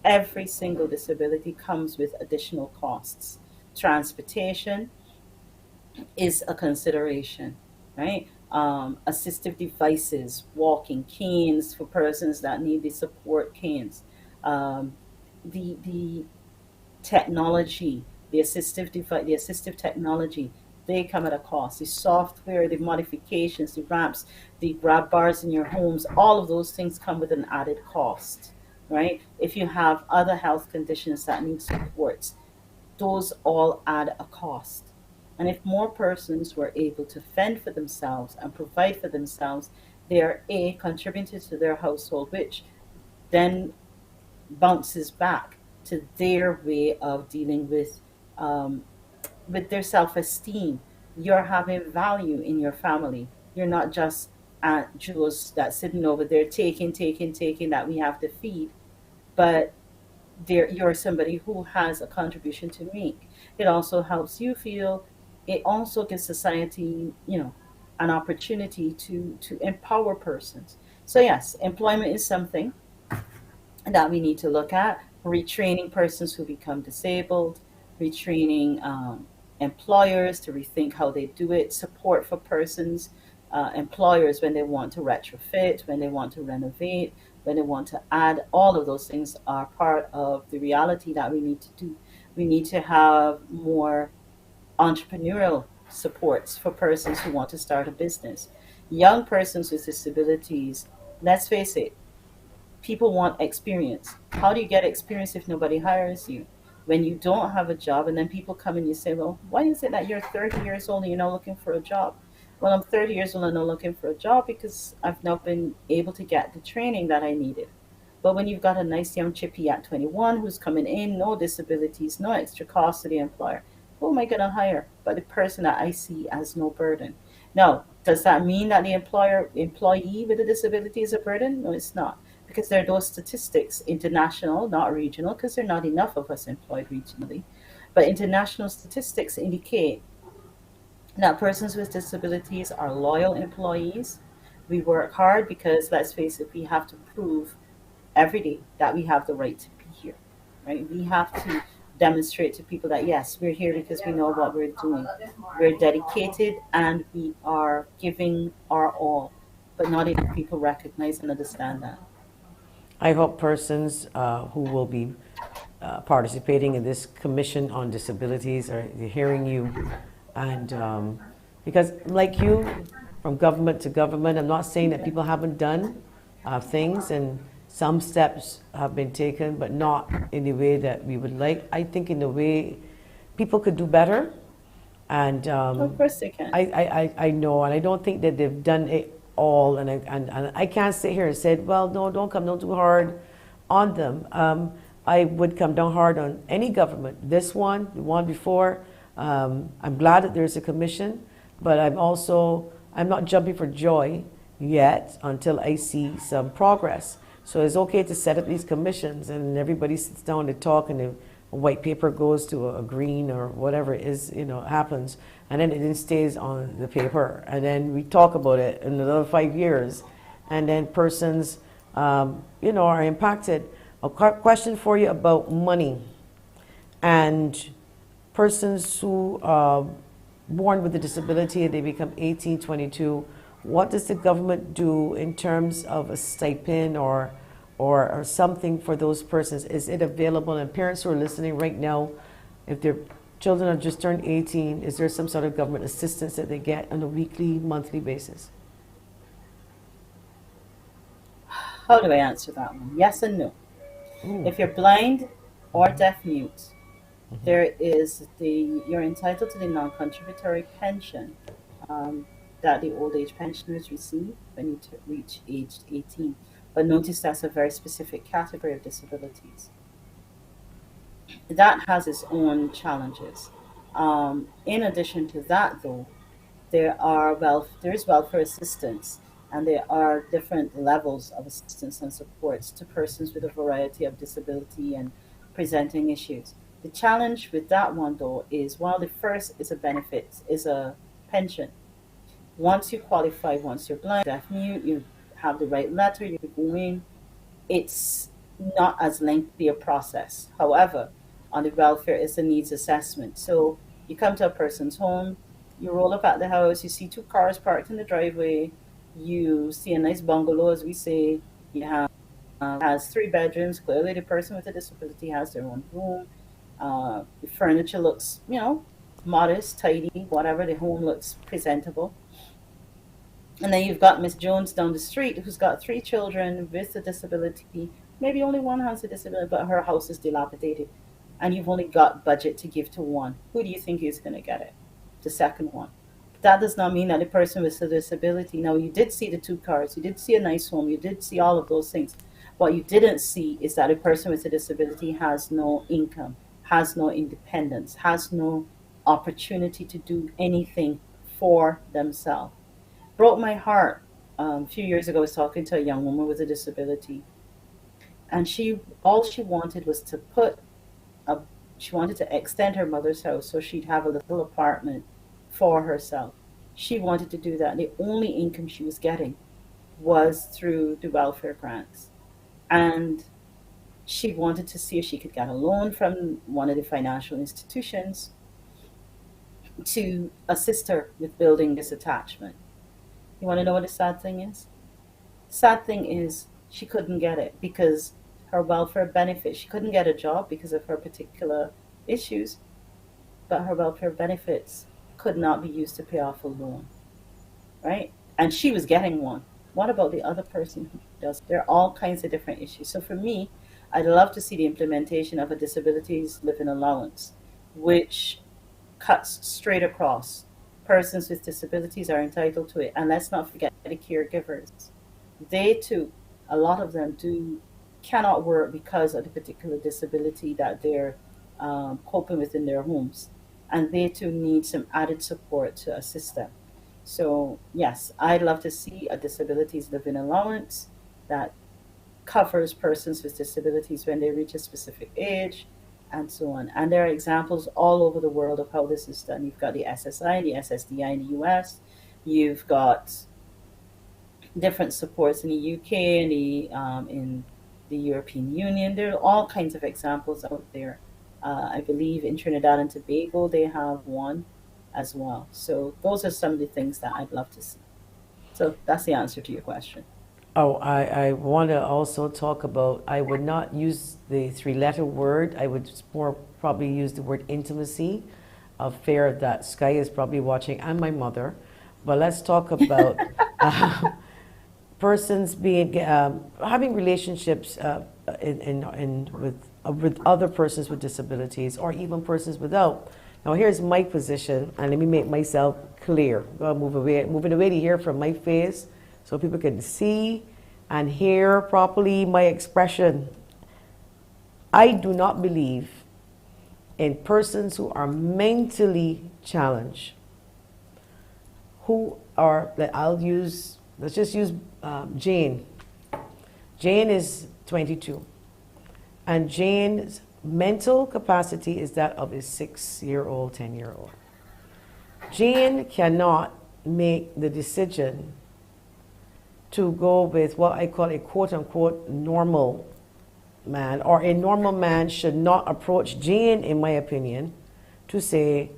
every single disability comes with additional costs. Transportation is a consideration, right? Assistive devices, walking canes for persons that need the support canes, um, the technology, the assistive technology, they come at a cost. The software, the modifications, the ramps, the grab bars in your homes, all of those things come with an added cost, right? If you have other health conditions that need support, those all add a cost. And if more persons were able to fend for themselves and provide for themselves, they are A, contributing to their household, which then bounces back to their way of dealing um, with their self-esteem. You're having value in your family. You're not just Aunt Jules that's sitting over there taking, taking, taking that we have to feed, but you're somebody who has a contribution to make. It also helps you feel. It also gives society, an opportunity to empower persons. So yes, employment is something that we need to look at. Retraining persons who become disabled, retraining employers to rethink how they do it, support for persons, employers when they want to retrofit, when they want to renovate, when they want to add. All of those things are part of the reality that we need to do. We need to have more entrepreneurial supports for persons who want to start a business. Young persons with disabilities, let's face it, people want experience. How do you get experience if nobody hires you? When you don't have a job, and then people come and you say, well, why is it that you're 30 years old and you're not looking for a job? Well, I'm 30 years old and not looking for a job because I've not been able to get the training that I needed. But when you've got a nice young chippy at 21 who's coming in, no disabilities, no extra cost to the employer, who am I going to hire? But the person that I see as no burden. Now, does that mean that the employee with a disability is a burden? No, it's not. Because there are those statistics, international, not regional, because there are not enough of us employed regionally. But international statistics indicate that persons with disabilities are loyal employees. We work hard because, let's face it, we have to prove every day that we have the right to be here, right? We have to demonstrate to people that yes, we're here because we know what we're doing. We're dedicated and we are giving our all, but not enough people recognize and understand that.
I hope persons who will be participating in this Commission on Disabilities are hearing you. And because, like you, from government to government, I'm not saying that people haven't done things, and some steps have been taken, but not in the way that we would like. I think in the way people could do better. And
Of course they can.
I know, and I don't think that they've done it all. And I can't sit here and say, well, no, don't come down too hard on them. I would come down hard on any government, this one, the one before. I'm glad that there's a commission, but I'm not jumping for joy yet until I see some progress. So it's okay to set up these commissions and everybody sits down to talk, and a white paper goes to a green or whatever it is, happens, and then it then stays on the paper, and then we talk about it in another 5 years, and then persons, are impacted. A question for you about money and persons who are born with a disability, they become 18, 22. What does the government do in terms of a stipend or something for those persons? Is it available? And parents who are listening right now, if their children have just turned 18, is there some sort of government assistance that they get on a weekly, monthly basis?
How do I answer that one? Yes and no. If you're blind or deaf mute, you're entitled to the non-contributory pension that the old age pensioners receive when you reach age 18. But notice that's a very specific category of disabilities. That has its own challenges. In addition to that, though, there is welfare assistance and there are different levels of assistance and supports to persons with a variety of disability and presenting issues. The challenge with that one, though, is while the first is a benefit, is a pension. Once you qualify, once you're blind, deaf, mute, you have the right letter, you go in, it's not as lengthy a process. However, on the welfare, it's a needs assessment. So you come to a person's home, you roll up at the house, you see two cars parked in the driveway, you see a nice bungalow, as we say, you have has three bedrooms. Clearly, the person with a disability has their own room. The furniture looks, modest, tidy, whatever. The home looks presentable. And then you've got Miss Jones down the street who's got three children with a disability. Maybe only one has a disability, but her house is dilapidated. And you've only got budget to give to one. Who do you think is going to get it? The second one. That does not mean that the person with a disability, now you did see the two cars, you did see a nice home, you did see all of those things. What you didn't see is that a person with a disability has no income, has no independence, has no opportunity to do anything for themselves. Broke my heart. A few years ago, I was talking to a young woman with a disability, and all she wanted was to she wanted to extend her mother's house so she'd have a little apartment for herself. She wanted to do that. The only income she was getting was through the welfare grants. And she wanted to see if she could get a loan from one of the financial institutions to assist her with building this attachment. You want to know what the sad thing is? Sad thing is she couldn't get it because her welfare benefits, she couldn't get a job because of her particular issues, but her welfare benefits could not be used to pay off a loan, right? And she was getting one. What about the other person who does? There are all kinds of different issues. So for me, I'd love to see the implementation of a disabilities living allowance, which cuts straight across. Persons with disabilities are entitled to it. And let's not forget the caregivers. They too, a lot of them cannot work because of the particular disability that they're coping with in their homes. And they too need some added support to assist them. So yes, I'd love to see a disabilities living allowance that covers persons with disabilities when they reach a specific age and so on. And there are examples all over the world of how this is done. You've got the SSI, the SSDI in the US. You've got different supports in the UK and in the European Union. There are all kinds of examples out there. I believe in Trinidad and Tobago, they have one as well. So those are some of the things that I'd love to see. So that's the answer to your question.
Oh, I want to also talk about, I would not use the three-letter word. I would more probably use the word intimacy, of fear that Sky is probably watching, and my mother. But let's talk about persons being having relationships with other persons with disabilities, or even persons without. Now here's my position, and let me make myself clear. I'm moving away here from my face so people can see and hear properly my expression. I do not believe in persons who are mentally challenged, who are, let's just use Jane. Jane is 22, and Jane's mental capacity is that of a 6-year-old, 10-year-old. Jane cannot make the decision to go with what I call a quote-unquote normal man, or a normal man should not approach Jane, in my opinion, to say,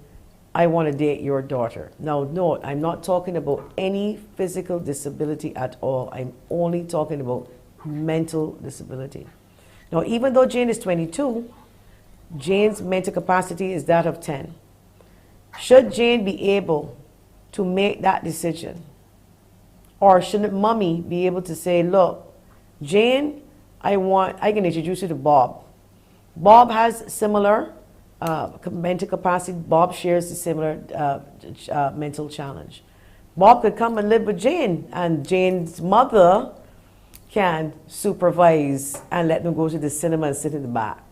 I want to date your daughter. Now, no, I'm not talking about any physical disability at all. I'm only talking about mental disability. Now, even though Jane is 22, Jane's mental capacity is that of 10. Should Jane be able to make that decision? Or shouldn't mommy be able to say, look, Jane, I can introduce you to Bob. Bob has similar mental capacity. Bob shares a similar mental challenge. Bob could come and live with Jane, and Jane's mother can supervise and let them go to the cinema and sit in the back.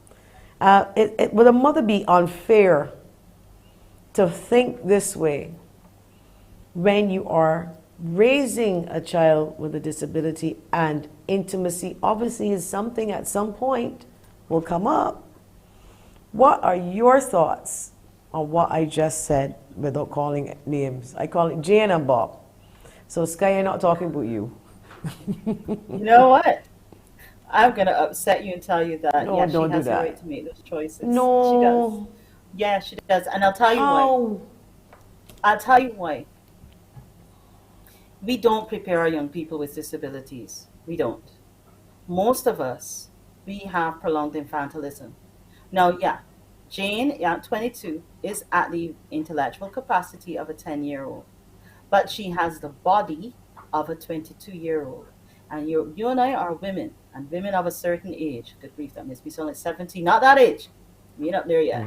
Would a mother be unfair to think this way when you are raising a child with a disability and intimacy obviously is something at some point will come up. What are your thoughts on what I just said without calling names? I call it Jane and Bob. So Sky, you're not talking about you.
You know what? I'm gonna upset you and tell you that
No,
yeah,
don't
she
do
has the
that.
right to make those choices. She does.
No.
Yeah, she does. And I'll tell you why.
How?
I'll tell you why. We don't prepare our young people with disabilities. We don't. Most of us, we have prolonged infantilism. Now, yeah, Jane at 22 is at the intellectual capacity of a 10-year-old, but she has the body of a 22-year-old. And you and I are women, and women of a certain age. Good grief, that makes me sound like 17. Not that age. We ain't up there yet.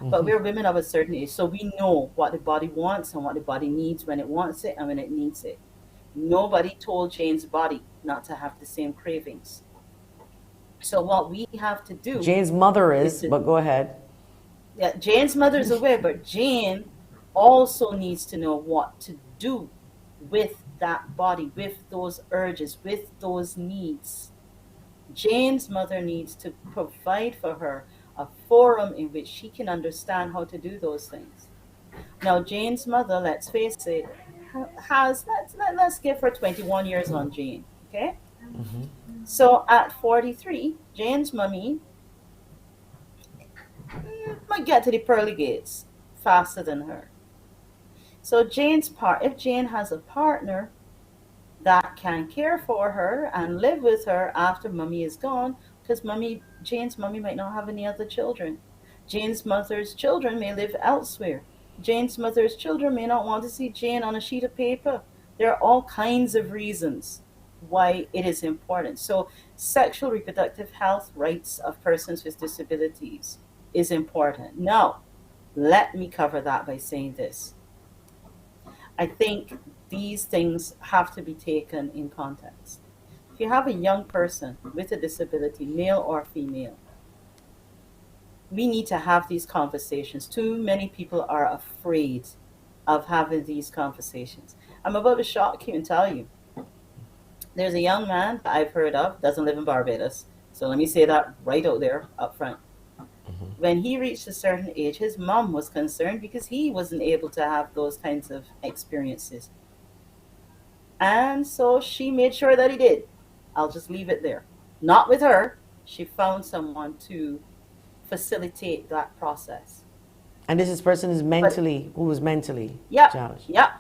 But we're women of a certain age, so we know what the body wants and what the body needs when it wants it and when it needs it. Nobody told Jane's body not to have the same cravings. So what we have to do...
Jane's mother is, but go ahead.
Yeah, Jane's mother is aware, but Jane also needs to know what to do with that body, with those urges, with those needs. Jane's mother needs to provide for her a forum in which she can understand how to do those things. Now, Jane's mother, let's face it, let's give her 21 years on Jane, okay? So at 43, Jane's mummy might get to the pearly gates faster than her. So if Jane has a partner that can care for her and live with her after mummy is gone, because Jane's mummy might not have any other children. Jane's mother's children may live elsewhere. Jane's mother's children may not want to see Jane on a sheet of paper. There are all kinds of reasons why it is important. So sexual reproductive health rights of persons with disabilities is important. Now, let me cover that by saying this. I think these things have to be taken in context. If you have a young person with a disability, male or female, we need to have these conversations. Too many people are afraid of having these conversations. I'm about to shock you and tell you. There's a young man that I've heard of, doesn't live in Barbados. So let me say that right out there up front. When he reached a certain age, his mom was concerned because he wasn't able to have those kinds of experiences. And so she made sure that he did. I'll just leave it there. Not with her. She found someone to facilitate that process.
And this person is who was mentally challenged.
Yeah.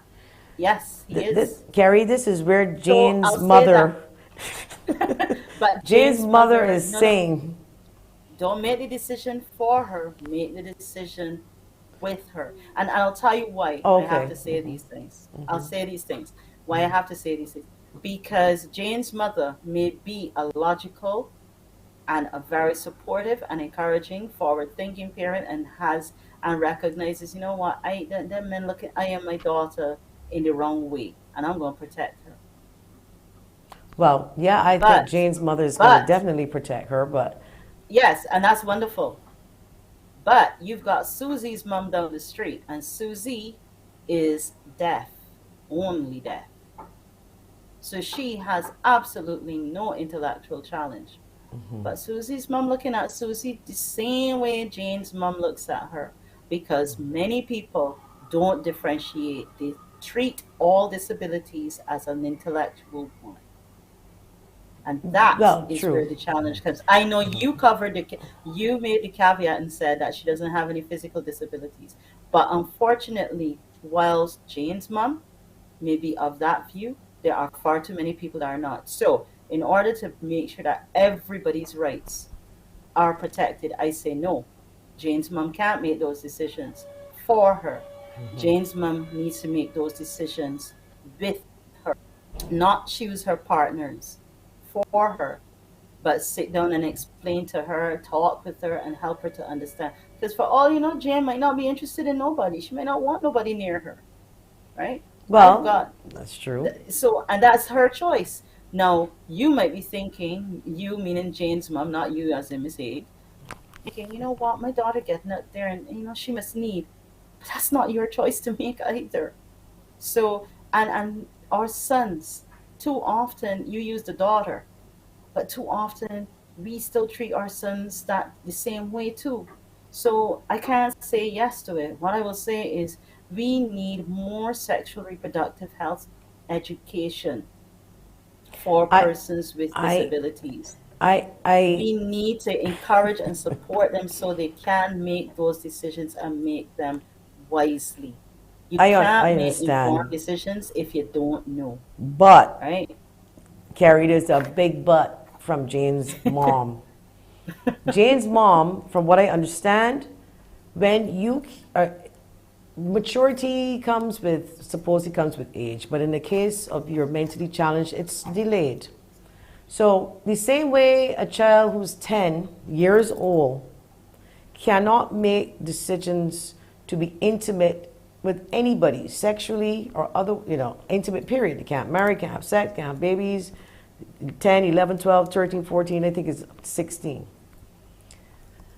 Yes, he is.
Carrie, this is where Jane's
So
mother...
But
Jane's mother is saying...
Don't make the decision for her. Make the decision with her. And I'll tell you why I have to say these things. I'll say these things. Why I have to say these things. Because Jane's mother may be a logical and a very supportive and encouraging, forward-thinking parent and recognizes, you know what, them men look at I am my daughter in the wrong way, and I'm going to protect her.
Well, yeah, I think Jane's mother is going to definitely protect her, but...
Yes, and that's wonderful. But you've got Susie's mom down the street, and Susie is deaf, only deaf. So she has absolutely no intellectual challenge. But Susie's mom looking at Susie the same way Jane's mom looks at her, because many people don't differentiate. They treat all disabilities as an intellectual one. And that is
true.
where the challenge comes. I know you you made the caveat and said that she doesn't have any physical disabilities. But unfortunately, whilst Jane's mom may be of that view, there are far too many people that are not. So in order to make sure that everybody's rights are protected, I say no. Jane's mom can't make those decisions for her. Jane's mom needs to make those decisions with her, not choose her partners for her, but sit down and explain to her, talk with her, and help her to understand. Because for all you know, Jane might not be interested in nobody. She might not want nobody near her, right?
Well, that's true.
So, and that's her choice. Now, you might be thinking, you meaning Jane's mom, not you as in Miss Haigh, thinking, you know what, my daughter getting out there and, she must need. But that's not your choice to make either. So, and Our sons, too often you use the daughter, but too often we still treat our sons that the same way too. So I can't say yes to it. What I will say is we need more sexual reproductive health education for
I,
persons with
I,
disabilities.
I,
We need to encourage and support them so they can make those decisions and make them wisely. You
I
can't make informed
understand,
decisions if you don't know,
but
right?
Carrie, there's a big but from Jane's mom. Jane's mom, from what I understand, when you maturity comes with supposedly comes with age, but in the case of you're mentally challenged, it's delayed. So the same way a child who's 10 years old cannot make decisions to be intimate with anybody, sexually or other, intimate period. They can't marry, can't have sex, can't have babies. 10, 11, 12, 13, 14, I think is 16.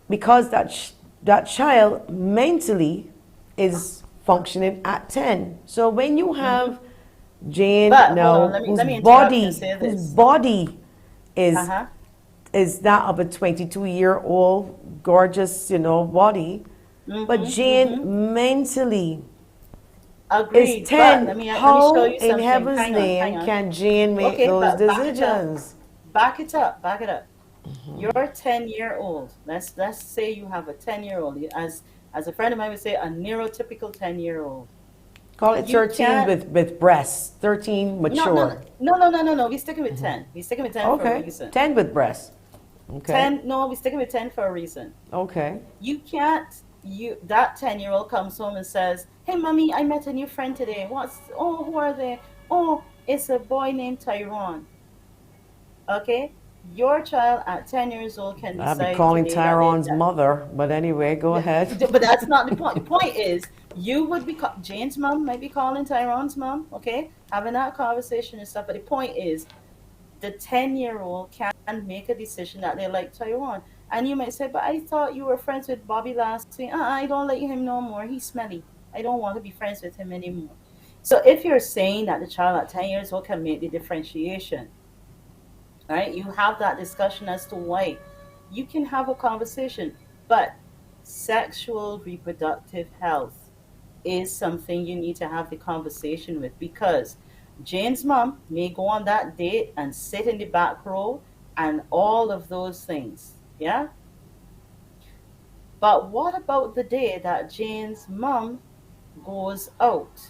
Because that child mentally is functioning at 10. So when you have Jane
But hold on,
now,
let me interrupt you and say
whose
this.
body is
Uh-huh.
is that of a 22-year-old gorgeous, body, but Jane mentally
Agreed.
is
But
10.
let me
How
show you
in
something.
heaven's
Hang on, hang
name
on.
can Jane make
Okay,
those
but back it up.
decisions?
Back it up. Back it up. You're 10-year-old. Let's say you have a 10-year-old. As a friend of mine would say, a neurotypical 10-year-old.
Call it
You
13
can't.
with breasts, 13
No, no,
mature.
no. We're sticking with 10. We're sticking with 10 for a
Okay,
reason.
10 with breasts. Okay.
10. No, we're sticking with 10 for a reason.
Okay.
You can't. That 10-year-old comes home and says, "Hey, mommy, I met a new friend today. Who are they? Oh, it's a boy named Tyrone." Okay, your child at 10 years old can
I'd be
decide
calling
today that they
Tyrone's mother, but anyway, go ahead.
but that's not the point. The point is, you would be Jane's mom might be calling Tyrone's mom, okay, having that conversation and stuff. But the point is, the 10-year-old can make a decision that they like Tyrone, and you might say, "But I thought you were friends with Bobby last week." I don't like him no more. He's smelly. I don't want to be friends with him anymore. So if you're saying that the child at 10 years old can make the differentiation, right? You have that discussion as to why. You can have a conversation, but sexual reproductive health is something you need to have the conversation with, because Jane's mom may go on that date and sit in the back row and all of those things. Yeah? But what about the day that Jane's mom goes out?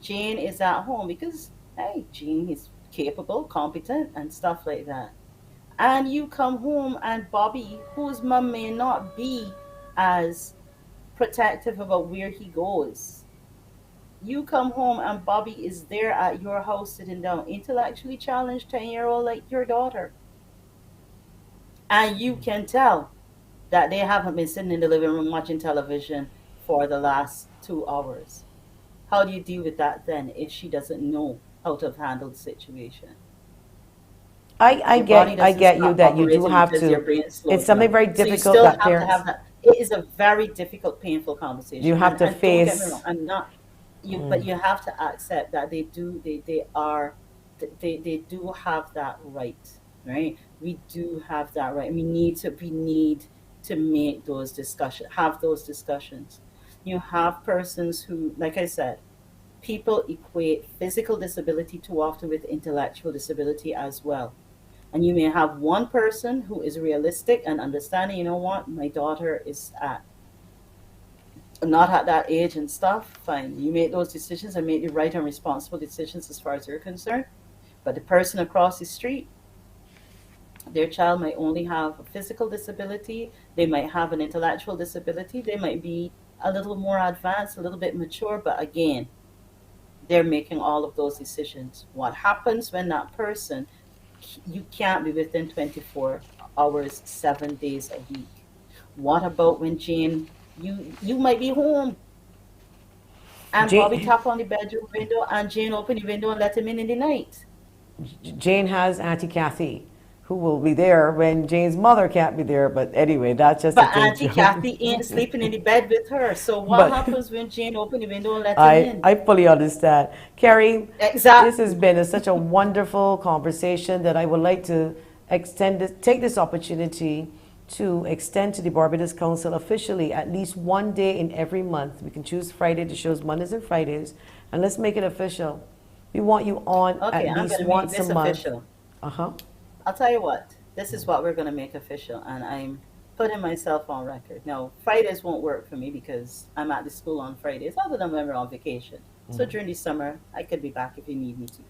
Jane is at home because, hey, Jane is capable, competent, and stuff like that. And you come home and Bobby, whose mom may not be as protective about where he goes, you come home and Bobby is there at your house sitting down, intellectually challenged 10-year-old like your daughter. And you can tell that they haven't been sitting in the living room watching television for the last 2 hours. How do you deal with that then if she doesn't know how to handle the situation?
I
Your body
get I
doesn't
get you
stop
that you do
operating
have
because your
to.
brain slows
It's something
down.
very
So you
difficult
still
that
have to
parents
have that. It is a very difficult, painful conversation.
you have to
And don't get me
face.
wrong, I'm not you, but you have to accept that they do have that right, right? We do have that right. We need to make those discussions, have those discussions. You have persons who, like I said, people equate physical disability too often with intellectual disability as well. And you may have one person who is realistic and understanding, you know what, my daughter is not at that age and stuff. Fine. You make those decisions and make the right and responsible decisions as far as you're concerned. But the person across the street, their child might only have a physical disability, they might have an intellectual disability, they might be a little more advanced, a little bit mature, but again, they're making all of those decisions. What happens when that person, you can't be within 24 hours, 7 days a week? What about when Jane, you might be home and Bobby
Jane,
tap on the bedroom window and Jane open the window and let him in the night?
Jane has Auntie Kathy, who will be there when Jane's mother can't be there. But anyway, that's just
But
a big
Auntie
joke.
Kathy ain't sleeping in the bed with her. So what
But
happens when Jane open the window and let him in?
I fully understand. Carrie,
Exactly.
this has been such a wonderful conversation that I would like to take this opportunity to extend to the Barbados Council officially at least one day in every month. We can choose Friday to shows Mondays and Fridays, and let's make it official. We want you on
Okay,
at
I'm
least
gonna make
once
this
a month.
official.
Uh-huh.
I'll tell you what. This is what we're gonna make official, and I'm putting myself on record. Now, Fridays won't work for me because I'm at the school on Fridays, other than when we're on vacation. So during the summer, I could be back if you need me to.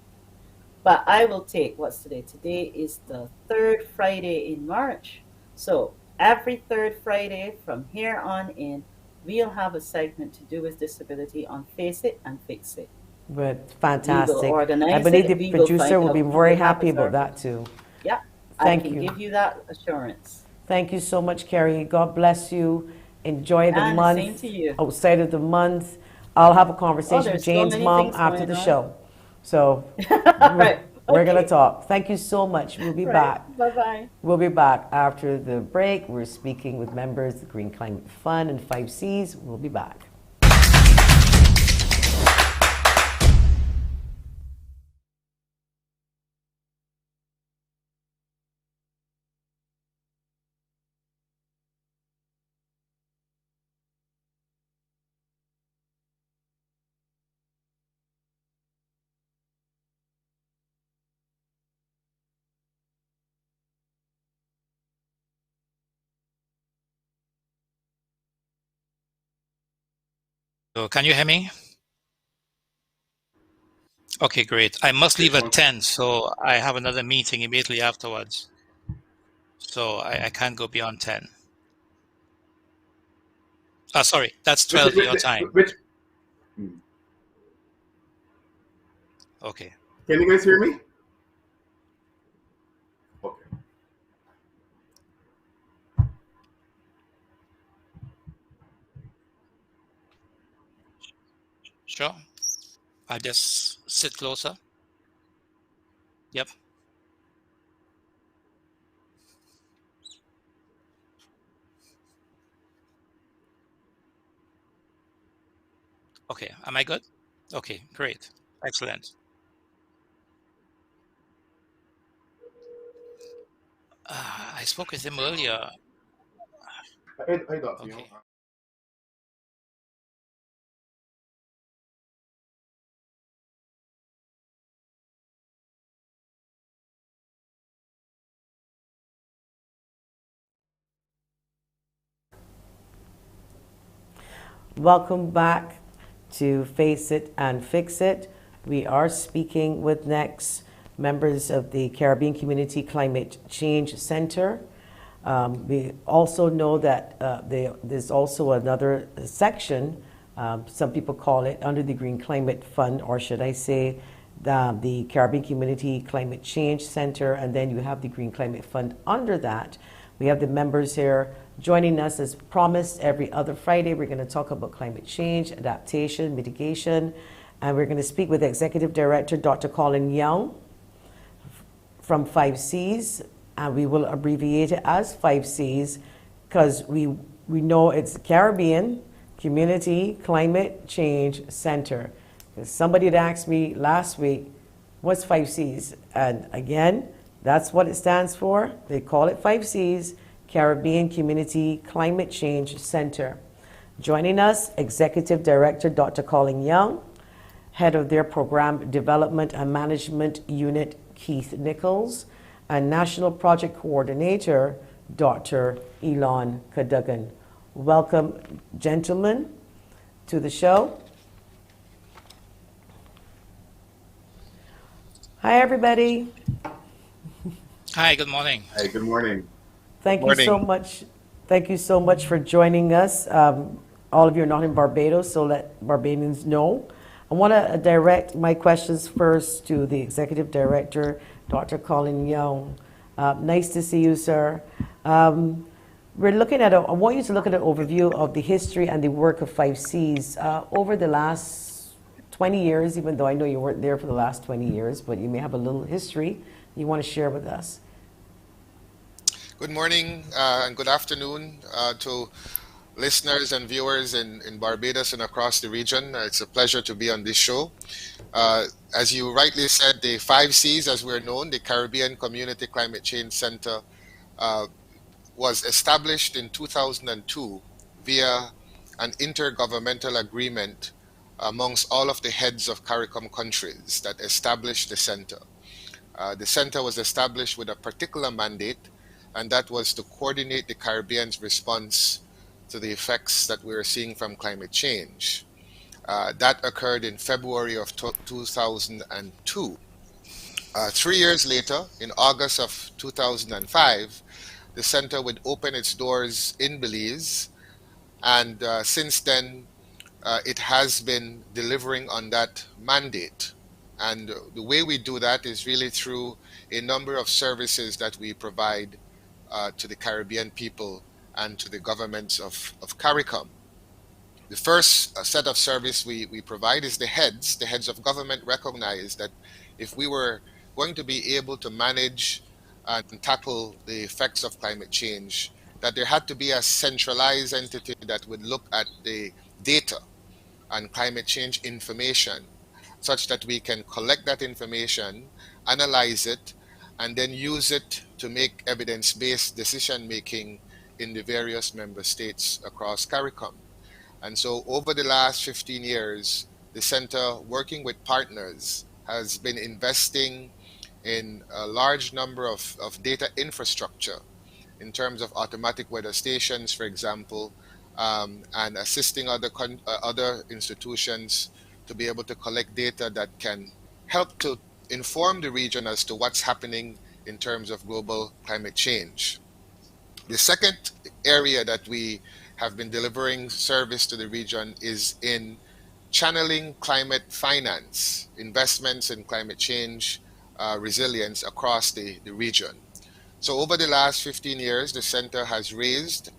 But I will take, what's today? Today is the third Friday in March. So every third Friday from here on in, we'll have a segment to do with disability on Face It and Fix It.
But
We will
fantastic.
organize
I believe
it.
the
We will
producer
find
will
out
be
who
very
will have
happy
us
about
our.
that too.
Yeah, I
Thank
can
you.
give you that assurance.
Thank you so much, Carrie. God bless you. Enjoy the
And the same
month.
to you.
Outside of the month, I'll have a conversation with
there's so
Jane's
many
mom
things
after
going
the
on.
show. So
All right.
we're going to
Okay.
talk. Thank you so much. We'll be back.
Right. Bye-bye.
We'll be back after the break. We're speaking with members of the Green Climate Fund and 5Cs. We'll be back.
So can you hear me? Okay, great. I must leave at 10, so I have another meeting immediately afterwards. So I can't go beyond 10. Sorry, that's 12 your time. Okay.
Can you guys hear me? Okay.
Sure. I'll just sit closer. Yep. Okay. Am I good? Okay, great. Excellent. I spoke with him earlier.
I got you.
Okay.
Welcome back to Face It and Fix It. We are speaking with next members of the Caribbean Community Climate Change Center. We also know that there's also another section, some people call it under the Green Climate Fund, or should I say the Caribbean Community Climate Change Center, and then you have the Green Climate Fund under that. We have the members here joining us as promised every other Friday. We're going to talk about climate change, adaptation, mitigation, and we're going to speak with Executive Director Dr. Colin Young from 5Cs, and we will abbreviate it as 5Cs because we know it's Caribbean Community Climate Change Center. Somebody had asked me last week, what's 5Cs? And again, that's what it stands for. They call it 5Cs, Caribbean Community Climate Change Center. Joining us, Executive Director Dr. Colin Young, Head of their Program Development and Management Unit, Keith Nichols, and National Project Coordinator, Dr. Elon Cadogan. Welcome, gentlemen, to the show. Hi, everybody.
Hi, good morning.
Hey, good morning.
Thank you so much. Thank you so much for joining us. All of you are not in Barbados, so let Barbadians know. I want to direct my questions first to the Executive Director, Dr. Colin Young. Nice to see you, sir. We're looking at I want you to look at an overview of the history and the work of 5Cs over the last 20 years, even though I know you weren't there for the last 20 years, but you may have a little history you want to share with us.
Good morning and good afternoon to listeners and viewers in Barbados and across the region. It's a pleasure to be on this show. Uh, as you rightly said, the 5Cs, as we're known, the Caribbean Community Climate Change Center, uh, was established in 2002 via an intergovernmental agreement amongst all of the heads of CARICOM countries that established the center. The center was established with a particular mandate, and that was to coordinate the Caribbean's response to the effects that we are seeing from climate change. That occurred in February of 2002. 3 years later, in August of 2005, the center would open its doors in Belize, and since then, it has been delivering on that mandate. And the way we do that is really through a number of services that we provide to the Caribbean people and to the governments of CARICOM. The first set of service we provide is the heads of government recognize that if we were going to be able to manage and tackle the effects of climate change, that there had to be a centralized entity that would look at the data and climate change information such that we can collect that information, analyze it, and then use it to make evidence-based decision making in the various member states across CARICOM. And so over the last 15 years, the center, working with partners, has been investing in a large number of data infrastructure in terms of automatic weather stations, for example, and assisting other institutions to be able to collect data that can help to inform the region as to what's happening in terms of global climate change. The second area that we have been delivering service to the region is in channeling climate finance, investments in climate change resilience across the region. So over the last 15 years, the center has raised,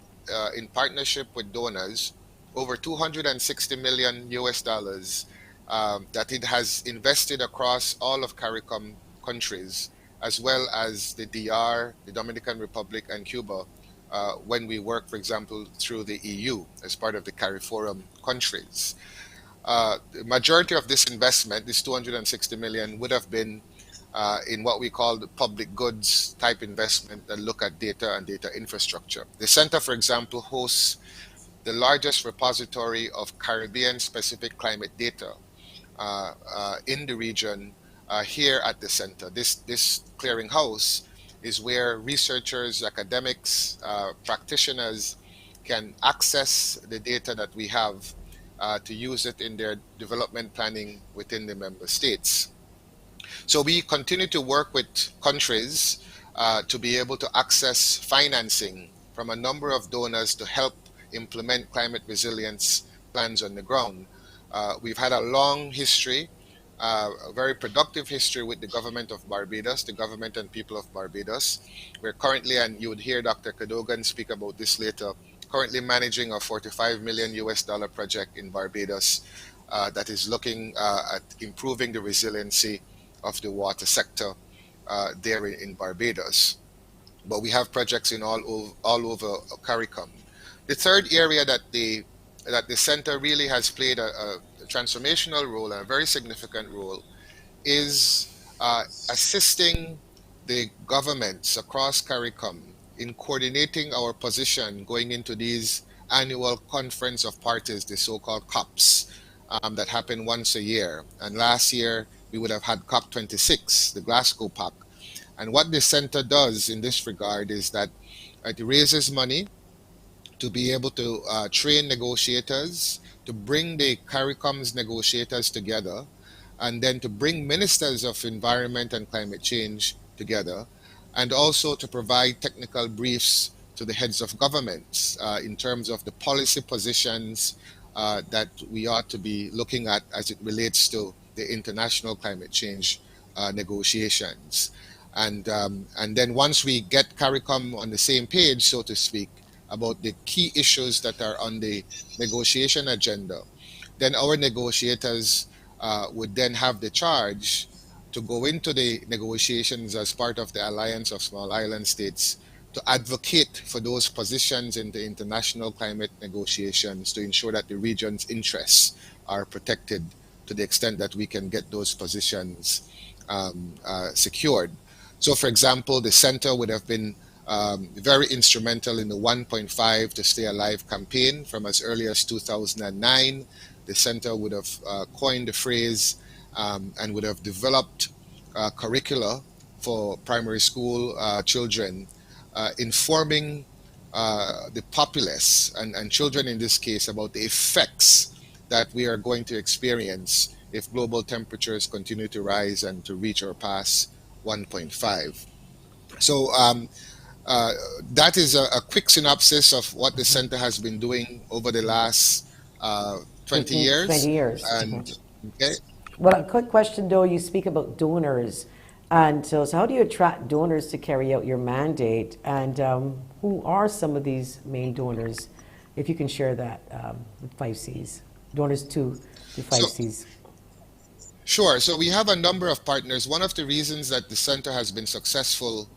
in partnership with donors, over 260 million US dollars that it has invested across all of CARICOM countries, as well as the DR, the Dominican Republic, and Cuba, when we work, for example, through the EU as part of the CARIFORUM countries. The majority of this investment, this 260 million, would have been in what we call the public goods type investment that look at data and data infrastructure. The center, for example, hosts the largest repository of Caribbean specific climate data in the region here at the center. This clearinghouse is where researchers, academics, practitioners can access the data that we have to use it in their development planning within the member states. So we continue to work with countries to be able to access financing from a number of donors to help implement climate resilience plans on the ground. We've had a long history, a very productive history with the government of Barbados, the government and people of Barbados. We're currently, and you would hear Dr. Cadogan speak about this later, currently managing a 45 million US dollar project in Barbados that is looking at improving the resiliency of the water sector there in Barbados. But we have projects in all over CARICOM. The third area that the center really has played a transformational role, a very significant role, is assisting the governments across CARICOM in coordinating our position going into these annual conference of parties, the so-called COPs, that happen once a year. And last year, we would have had COP26, the Glasgow PAC. And what the center does in this regard is that it raises money to be able to train negotiators, to bring the CARICOM's negotiators together, and then to bring ministers of environment and climate change together, and also to provide technical briefs to the heads of governments in terms of the policy positions that we ought to be looking at as it relates to the international climate change negotiations. And then once we get CARICOM on the same page, so to speak, about the key issues that are on the negotiation agenda, then our negotiators would then have the charge to go into the negotiations as part of the Alliance of Small Island States to advocate for those positions in the international climate negotiations to ensure that the region's interests are protected to the extent that we can get those positions secured. So, for example, the center would have been very instrumental in the 1.5 to Stay Alive campaign from as early as 2009. The center would have coined the phrase and would have developed curricula for primary school children, informing the populace and children in this case about the effects that we are going to experience if global temperatures continue to rise and to reach or pass 1.5. So that is a quick synopsis of what the center has been doing over the last 20 years.
20 years.
And okay.
Well, a quick question though, you speak about donors. And so how do you attract donors to carry out your mandate? And who are some of these main donors? If you can share that with 5Cs, donors to 5Cs.
Sure. So we have a number of partners. One of the reasons that the center has been successful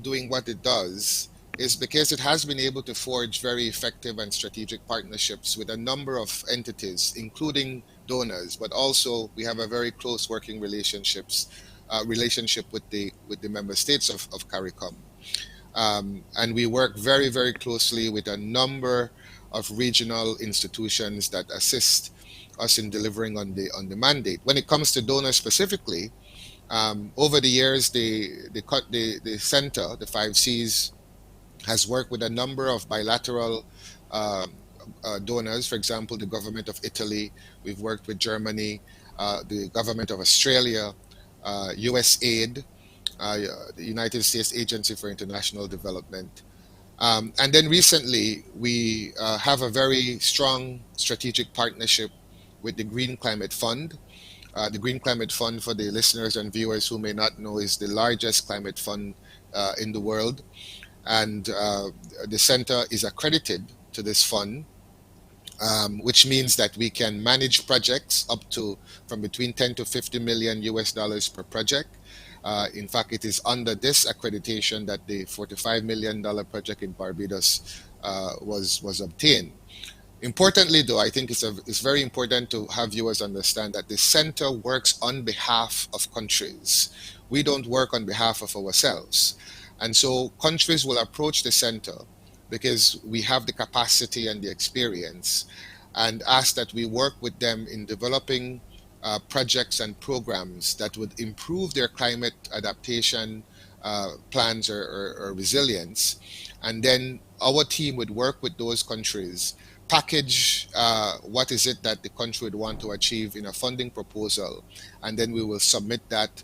doing what it does is because it has been able to forge very effective and strategic partnerships with a number of entities, including donors, but also we have a very close working relationship with the member states of CARICOM. And we work very, very closely with a number of regional institutions that assist us in delivering on the mandate. When it comes to donors specifically, over the years, the center, the 5Cs, has worked with a number of bilateral donors. For example, the government of Italy. We've worked with Germany, the government of Australia, USAID, the United States Agency for International Development. And then recently, we have a very strong strategic partnership with the Green Climate Fund. The Green Climate Fund, for the listeners and viewers who may not know, is the largest climate fund in the world. And the center is accredited to this fund, which means that we can manage projects up to from between 10 to 50 million US dollars per project. In fact, it is under this accreditation that the $45 million project in Barbados was obtained. Importantly, though, I think it's very important to have viewers understand that the center works on behalf of countries. We don't work on behalf of ourselves. And so countries will approach the center because we have the capacity and the experience and ask that we work with them in developing projects and programs that would improve their climate adaptation plans or resilience. And then our team would work with those countries, package what is it that the country would want to achieve in a funding proposal, and then we will submit that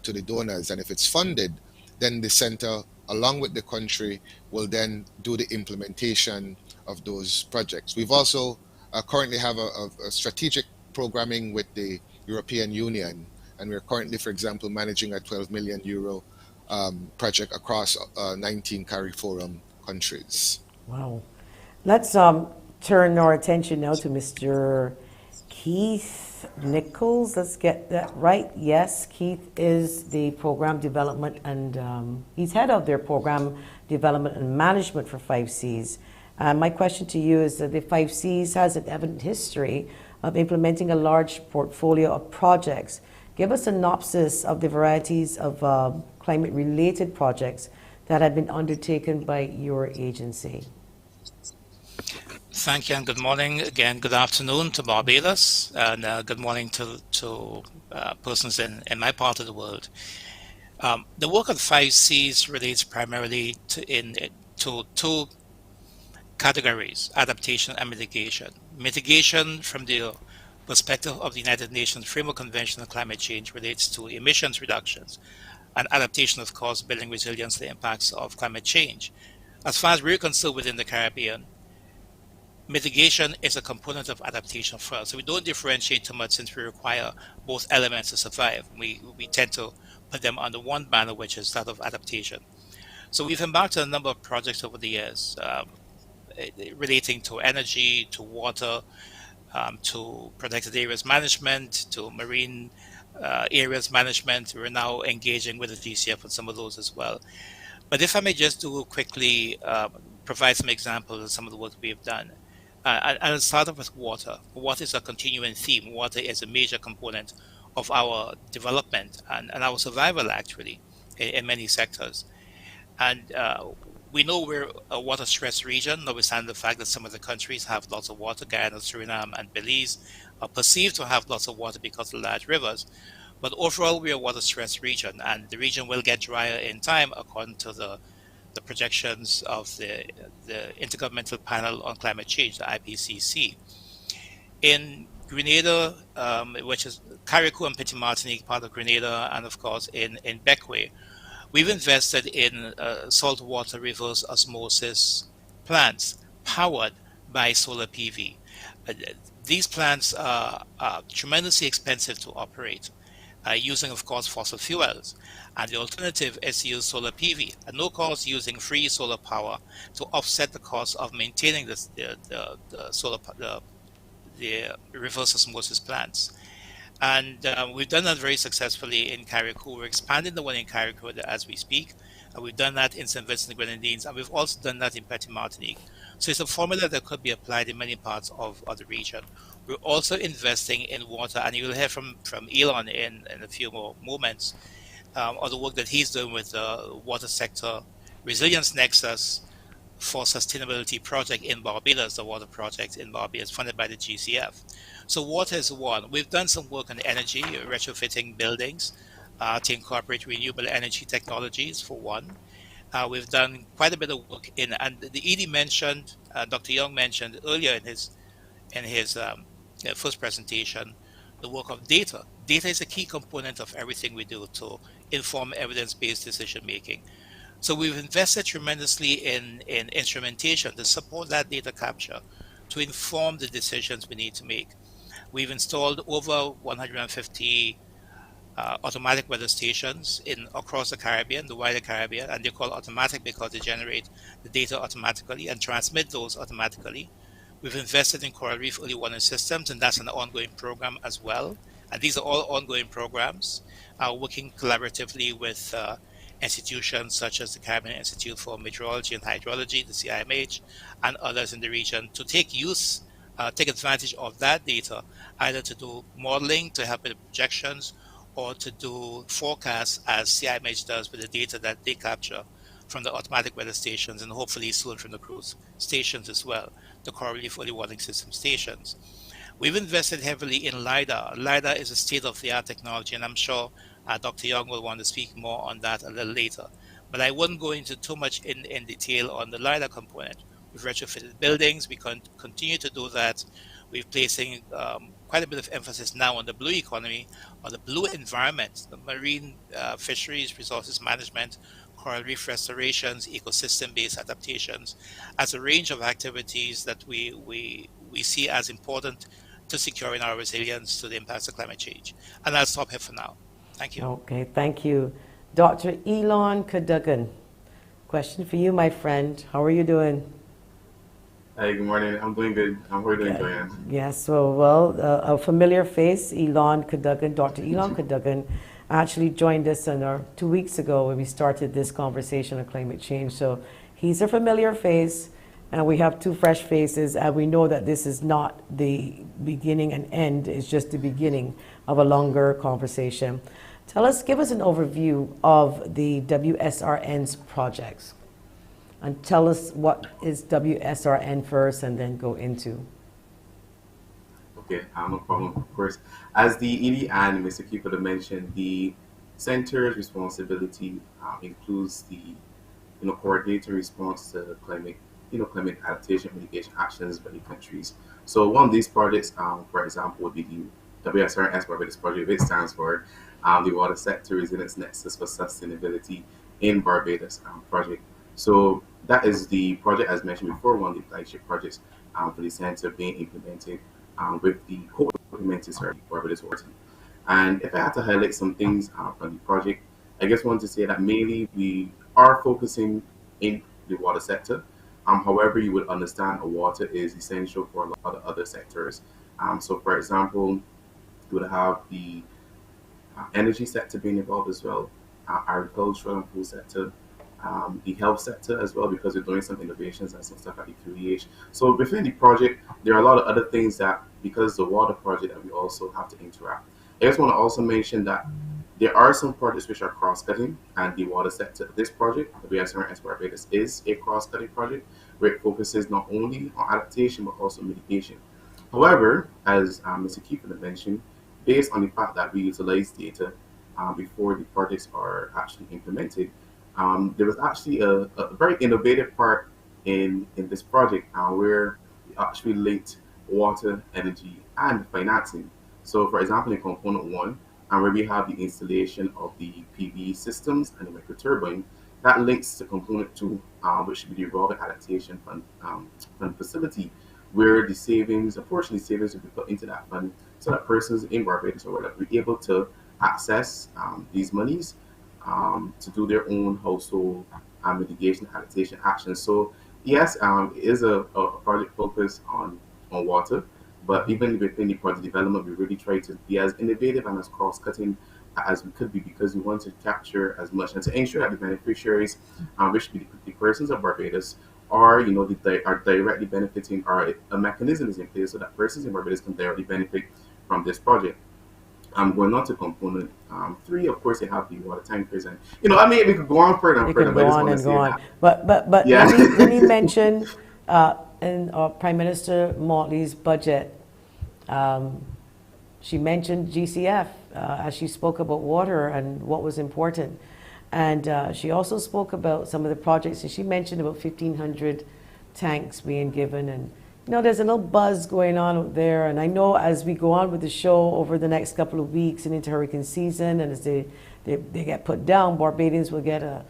to the donors. And if it's funded, then the center, along with the country, will then do the implementation of those projects. We've also currently have a strategic programming with the European Union, and we're currently, for example, managing a 12 million euro project across 19 CARIFORUM countries.
Wow. Let's turn our attention now to Mr. Keith Nichols. Let's get that right. Yes, Keith is the program development and he's head of their program development and management for 5Cs. My question to you is that the 5Cs has an evident history of implementing a large portfolio of projects. Give us a synopsis of the varieties of climate-related projects that have been undertaken by your agency.
Thank you and good morning. Again, good afternoon to Barbados and good morning to persons in my part of the world. The work of 5Cs relates primarily to two categories: adaptation and mitigation. Mitigation, from the perspective of the United Nations Framework Convention on Climate Change, relates to emissions reductions, and adaptation, of course, building resilience to the impacts of climate change. As far as we're concerned within the Caribbean, mitigation is a component of adaptation for us. So we don't differentiate too much since we require both elements to survive. We tend to put them under one banner, which is that of adaptation. So we've embarked on a number of projects over the years relating to energy, to water, to protected areas management, to marine areas management. We're now engaging with the GCF on some of those as well. But if I may just do quickly provide some examples of some of the work we have done. I'll start off with water. Water is a continuing theme. Water is a major component of our development and our survival, actually, in many sectors. And we know we're a water stressed region, notwithstanding the fact that some of the countries have lots of water. Guyana, Suriname, and Belize are perceived to have lots of water because of large rivers. But overall, we're a water stressed region, and the region will get drier in time, according to the projections of the Intergovernmental Panel on Climate Change, the IPCC. In Grenada, which is Carriacou and Petit Martinique, part of Grenada, and of course in Bequia, we've invested in saltwater reverse osmosis plants powered by solar PV. Uh, these plants are tremendously expensive to operate, using, of course, fossil fuels. And the alternative is to use solar PV at no cost, using free solar power to offset the cost of maintaining the reverse osmosis plants. And we've done that very successfully in Carriacou. We're expanding the one in Carriacou as we speak. We've done that in St. Vincent and Grenadines, and we've also done that in Petit Martinique. So it's a formula that could be applied in many parts of the region. We're also investing in water, and you'll hear from Elon in a few more moments on the work that he's doing with the water sector resilience nexus for sustainability project in Barbados, the water project in Barbados funded by the GCF. So water is one. We've done some work on energy, retrofitting buildings to incorporate renewable energy technologies for one. We've done quite a bit of work in, and the ED mentioned, Dr. Young mentioned earlier in his first presentation, the work of data. Data is a key component of everything we do to inform evidence-based decision making. So we've invested tremendously in instrumentation to support that data capture, to inform the decisions we need to make. We've installed over 150 automatic weather stations across the Caribbean, the wider Caribbean, and they're called automatic because they generate the data automatically and transmit those automatically. We've invested in coral reef early warning systems, and that's an ongoing program as well. And these are all ongoing programs, working collaboratively with institutions such as the Caribbean Institute for Meteorology and Hydrology, the CIMH, and others in the region to take advantage of that data, either to do modeling to help with projections or to do forecasts as CIMH does with the data that they capture from the automatic weather stations and hopefully soon from the cruise stations as well, the coral reef early warning system stations. We've invested heavily in LiDAR. LiDAR is a state-of-the-art technology, and I'm sure Dr. Young will want to speak more on that a little later. But I wouldn't go into too much in detail on the LiDAR component. We've retrofitted buildings. We continue to do that. We're placing quite a bit of emphasis now on the blue economy, on the blue environment, the marine fisheries, resources management, coral reef restorations, ecosystem-based adaptations, as a range of activities that we see as important to securing our resilience to the impacts of climate change. And I'll stop here for now. Thank you.
Okay, thank you. Dr. Elon Cadogan, question for you, my friend. How are you doing?
Hey, good morning. I'm doing good. How are you doing, Joanne?
Yes, well, a familiar face, Elon Cadogan, Dr. Elon Cadogan, actually joined us 2 weeks ago when we started this conversation on climate change. So he's a familiar face, and we have two fresh faces, and we know that this is not the beginning and end, it's just the beginning of a longer conversation. Give us an overview of the WSRN's projects. And tell us what is WSRN first and then go into.
Okay, no problem, of course. As the ED and Mr. Keeper mentioned, the center's responsibility includes the coordinating response to climate adaptation mitigation actions by the countries. So one of these projects, for example, would be the WSRS Barbados project, which stands for the Water Sector Resilience Nexus for Sustainability in Barbados project. So that is the project, as mentioned before, one of the flagship projects for the center being implemented with the co-implemented Barbados Water. And if I had to highlight some things from the project, I just want to say that mainly we are focusing in the water sector. However, you would understand that water is essential for a lot of other sectors. So, for example, you would have the energy sector being involved as well, agricultural and food sector, the health sector as well, because we're doing some innovations and some stuff at the QEH. So within the project, there are a lot of other things that, because the water project, that we also have to interact. I just want to also mention that there are some projects which are cross-cutting, and the water sector, this project, the BSRS Barbados, is a cross-cutting project where it focuses not only on adaptation but also mitigation. However, as Mr. Keefer mentioned, based on the fact that we utilize data before the projects are actually implemented, there was actually a very innovative part in this project where we actually linked water, energy, and financing. So, for example, in component one, where we have the installation of the PV systems and the microturbine, that links to component two, which should be the revolving adaptation fund facility, where the savings, a portion of the savings will be put into that fund so that persons in Barbados or whatever will be able to access these monies to do their own household mitigation adaptation actions. So yes, it is a project focused on water, but even within the project development, we really try to be as innovative and as cross-cutting as we could be, because we want to capture as much and to ensure that the beneficiaries, which be the persons of Barbados, are are directly benefiting, or a mechanism is in place so that persons in Barbados can directly benefit from this project. I'm going on to component three. Of course, they have the water tankers, and I mean, we could go on further and
You
further.
can
But I
go
just
on
want
and
to
go
say
on.
that.
But
Yeah.
let me mention in Prime Minister Motley's budget, she mentioned GCF as she spoke about water and what was important. And she also spoke about some of the projects, and she mentioned about 1,500 tanks being given. And, there's a little buzz going on out there. And I know as we go on with the show over the next couple of weeks and into hurricane season, and as they get put down, Barbadians will get a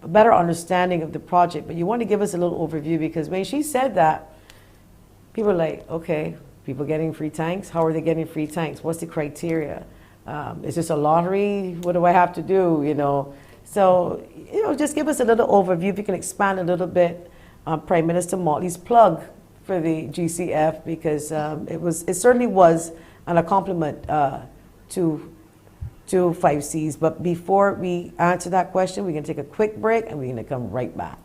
better understanding of the project. But you want to give us a little overview, because when she said that, people are like, okay, people getting free tanks? How are they getting free tanks? What's the criteria? Is this a lottery? What do I have to do? So, just give us a little overview. If you can expand a little bit on Prime Minister Motley's plug for the GCF, because it certainly was, and a compliment to 5Cs. But before we answer that question, we're going to take a quick break, and we're going to come right back.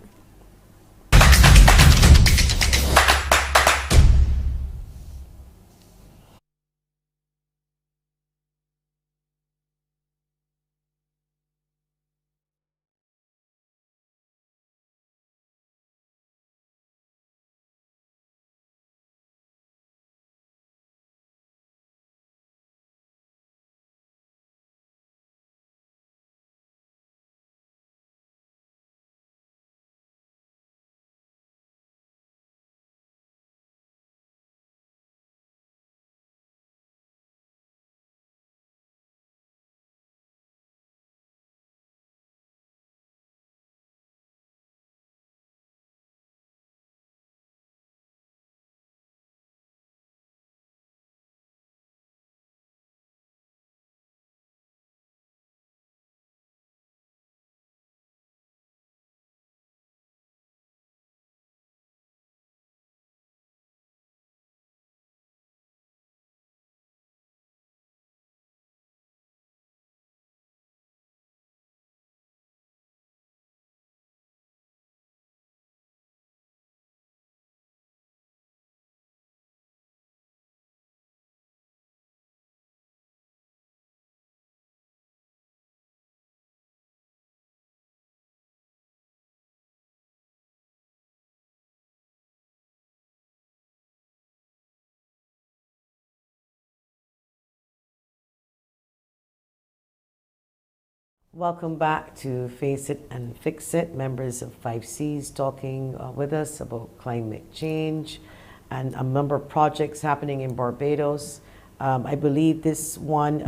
Welcome back to Face It and Fix It, members of 5Cs talking with us about climate change and a number of projects happening in Barbados. I believe this one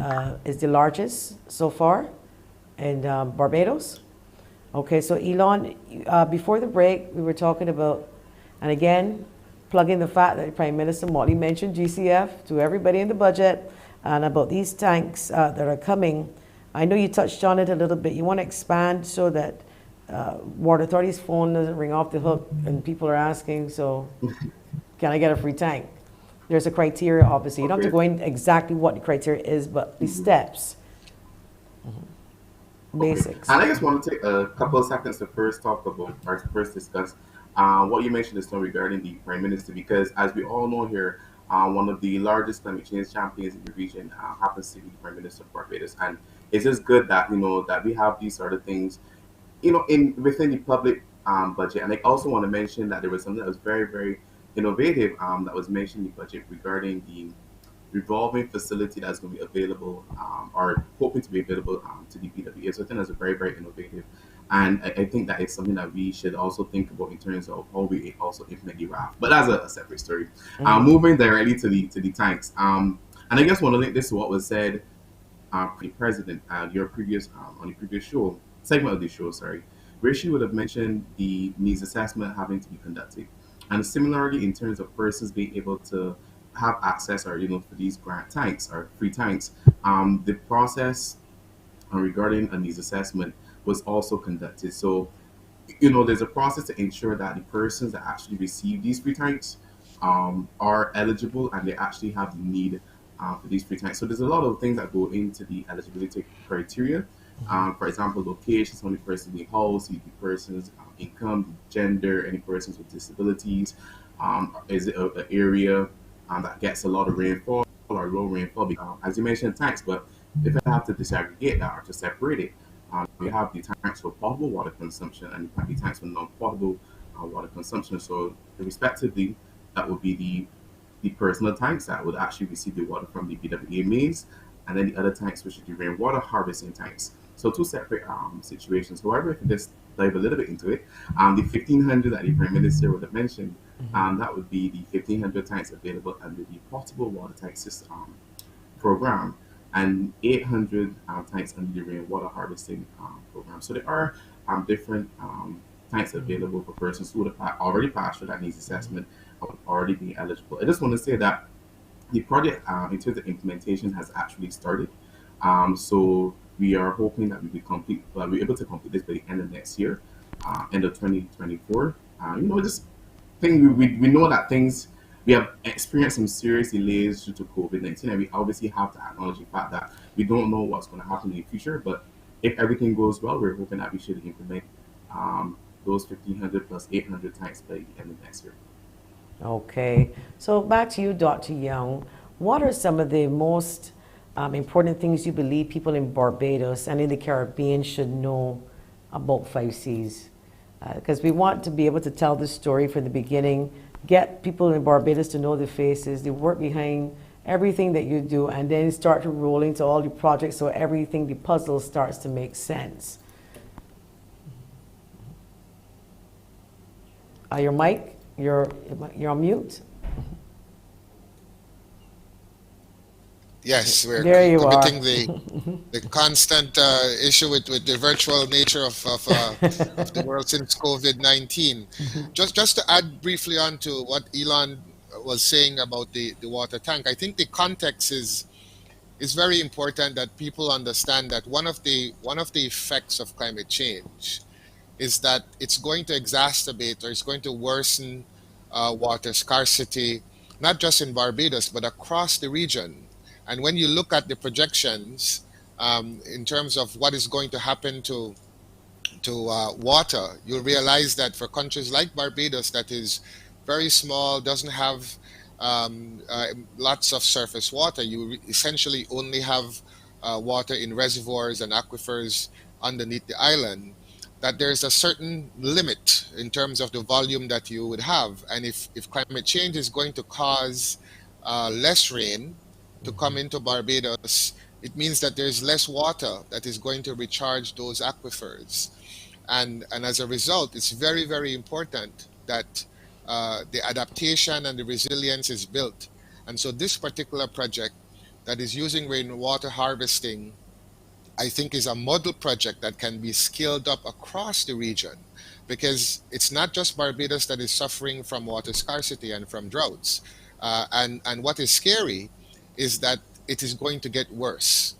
is the largest so far in Barbados. Okay, so Elon, before the break, we were talking about, and again, plugging the fact that Prime Minister Motley mentioned GCF to everybody in the budget, and about these tanks that are coming. I know you touched on it a little bit. You want to expand so that Water Authority's phone doesn't ring off the hook and people are asking, so can I get a free tank? There's a criteria, obviously. You don't have to go into exactly what the criteria is, but the steps.
Okay.
Basics.
And I just want to take a couple of seconds to first talk about or to first discuss what you mentioned this time regarding the Prime Minister, because as we all know here, one of the largest climate change champions in the region happens to be the Prime Minister of Barbados. And it's just good that, that we have these sort of things, in within the public budget. And I also want to mention that there was something that was very, very innovative that was mentioned in the budget regarding the revolving facility that's going to be available or hoping to be available to the BWA. So I think that's a very, very innovative. And I think that is something that we should also think about in terms of how we also implement the RAF. But that's a separate story. Moving directly to the tanks. And I guess want to link this to what was said the president your previous on the previous show segment of the show, sorry, where she would have mentioned the needs assessment having to be conducted, and similarly in terms of persons being able to have access or for these grant tanks or free tanks, the process regarding a needs assessment was also conducted. So there's a process to ensure that the persons that actually receive these free tanks are eligible and they actually have the need for these free tanks. So there's a lot of things that go into the eligibility criteria. For example, location, how many persons in the house, the person's income, gender, any persons with disabilities. Is it an area that gets a lot of rainfall or low rainfall? Because, as you mentioned, tanks, but if I have to disaggregate that or to separate it, you have the tanks for potable water consumption and you have the tanks for non-potable water consumption. So, respectively, that would be the personal tanks that would actually receive the water from the BWA mains, and then the other tanks, which is the rainwater harvesting tanks. So, two separate situations. However, if you just dive a little bit into it, the 1,500 that the Prime Minister would have mentioned, that would be the 1,500 tanks available under the potable water tank system program, and 800 tanks under the rainwater harvesting program. So there are different tanks available for persons who would have already passed through that needs assessment or would already be eligible. I just want to say that the project, in terms of implementation, has actually started. So we are hoping that we'll be able to complete this by the end of next year, end of 2024. Just we know that we have experienced some serious delays due to COVID-19, and we obviously have to acknowledge the fact that we don't know what's going to happen in the future. But if everything goes well, we're hoping that we should implement those 1,500 plus 800 tanks by the end of next year.
Okay, so back to you, Dr. Young. What are some of the most important things you believe people in Barbados and in the Caribbean should know about 5Cs? Because we want to be able to tell the story from the beginning, get people in Barbados to know the faces, the work behind everything that you do, and then start to roll into all your projects so everything, the puzzle starts to make sense. Your mic, you're on mute.
Yes, we're
There you
committing
are.
the constant issue with the virtual nature of the world since COVID-19. Just to add briefly on to what Elon was saying about the water tank, I think the context is very important, that people understand that one of the effects of climate change is that it's going to exacerbate or it's going to worsen water scarcity, not just in Barbados but across the region. And when you look at the projections in terms of what is going to happen to water, you'll realize that for countries like Barbados, that is very small, doesn't have lots of surface water, you essentially only have water in reservoirs and aquifers underneath the island, that there's a certain limit in terms of the volume that you would have. And if climate change is going to cause less rain to come into Barbados, it means that there's less water that is going to recharge those aquifers. And as a result, it's very, very important that the adaptation and the resilience is built. And so this particular project that is using rainwater harvesting, I think, is a model project that can be scaled up across the region, because it's not just Barbados that is suffering from water scarcity and from droughts. And what is scary is that it is going to get worse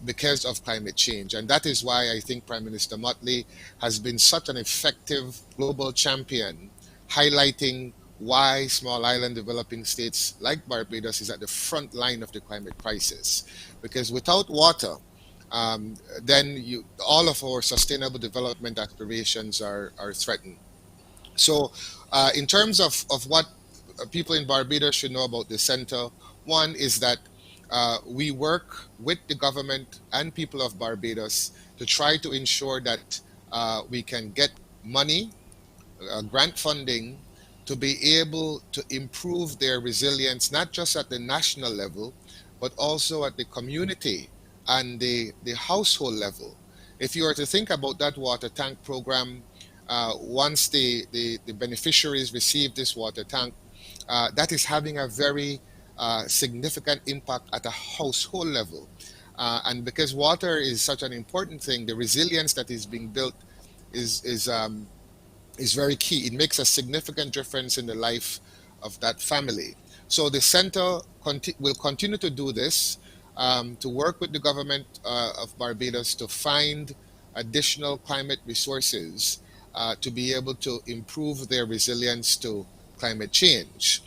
because of climate change. And that is why I think Prime Minister Motley has been such an effective global champion, highlighting why small island developing states like Barbados is at the front line of the climate crisis. Because without water, then all of our sustainable development aspirations are threatened. So, in terms of what people in Barbados should know about the center, one is that we work with the government and people of Barbados to try to ensure that we can get money, grant funding, to be able to improve their resilience, not just at the national level, but also at the community and the household level. If you were to think about that water tank program, once the beneficiaries receive this water tank, that is having a very significant impact at a household level. And because water is such an important thing, the resilience that is being built is is um, is very key. It makes a significant difference in the life of that family. So the center will continue to do this, to work with the government of Barbados to find additional climate resources to be able to improve their resilience to climate change.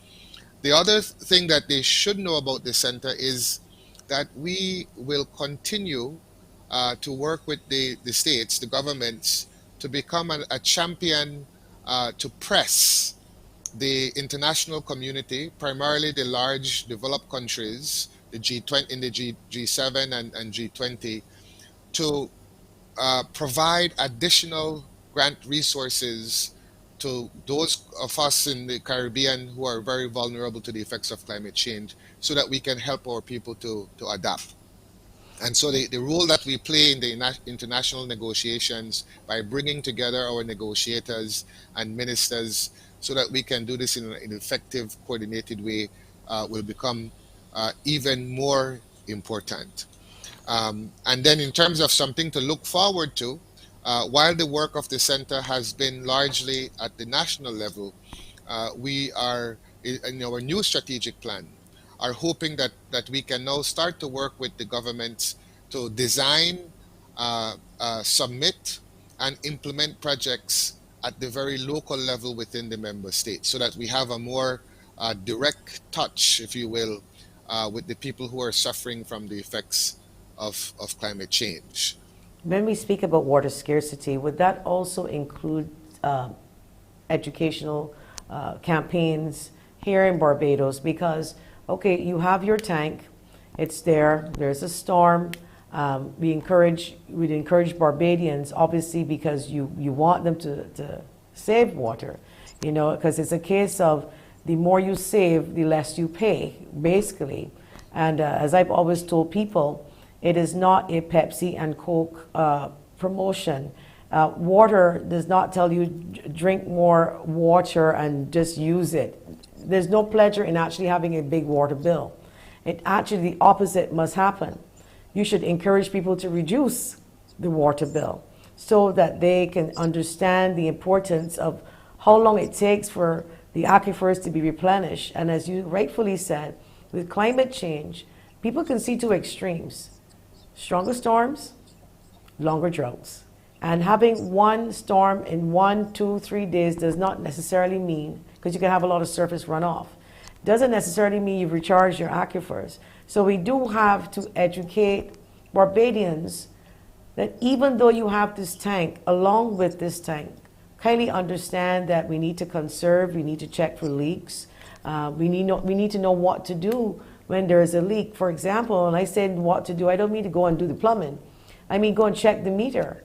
The other thing that they should know about the center is that we will continue to work with the states, the governments, to become a champion to press the international community, primarily the large developed countries, the G20 in the G7 and G20, to provide additional grant resources to those of us in the Caribbean who are very vulnerable to the effects of climate change, so that we can help our people to adapt. And so the role that we play in the international negotiations by bringing together our negotiators and ministers so that we can do this in an effective, coordinated way will become even more important. And then in terms of something to look forward to, while the work of the center has been largely at the national level, we are in our new strategic plan are hoping that we can now start to work with the governments to design, submit, and implement projects at the very local level within the member states, so that we have a more direct touch, if you will, with the people who are suffering from the effects of climate change.
When we speak about water scarcity, would that also include educational campaigns here in Barbados? Because, okay, you have your tank, it's there, there's a storm. We'd encourage Barbadians, obviously, because you want them to save water, because it's a case of the more you save, the less you pay, basically. And as I've always told people, it is not a Pepsi and Coke promotion. Water does not tell you drink more water and just use it. There's no pleasure in actually having a big water bill. Actually, the opposite must happen. You should encourage people to reduce the water bill so that they can understand the importance of how long it takes for the aquifers to be replenished. And as you rightfully said, with climate change, people can see two extremes: stronger storms, longer droughts. And having one storm in 1, 2, 3 days does not necessarily mean, because you can have a lot of surface runoff, doesn't necessarily mean you've recharged your aquifers. So we do have to educate Barbadians that even though you have this tank, along with this tank, kindly understand that we need to conserve, we need to check for leaks, we need to know what to do when there is a leak. For example, when I said what to do, I don't mean to go and do the plumbing. I mean go and check the meter.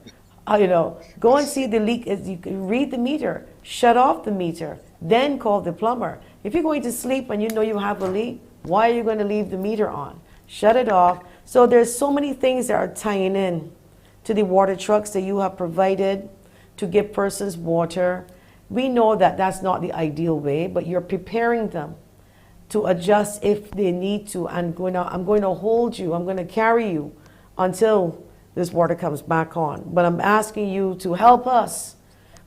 Go and see the leak. You can read the meter, shut off the meter, then call the plumber. If you're going to sleep and you know you have a leak, why are you going to leave the meter on? Shut it off. So there's so many things that are tying in to the water trucks that you have provided to give persons water. We know that that's not the ideal way, but you're preparing them to adjust if they need to. I'm going to hold you, I'm going to carry you until this water comes back on. But I'm asking you to help us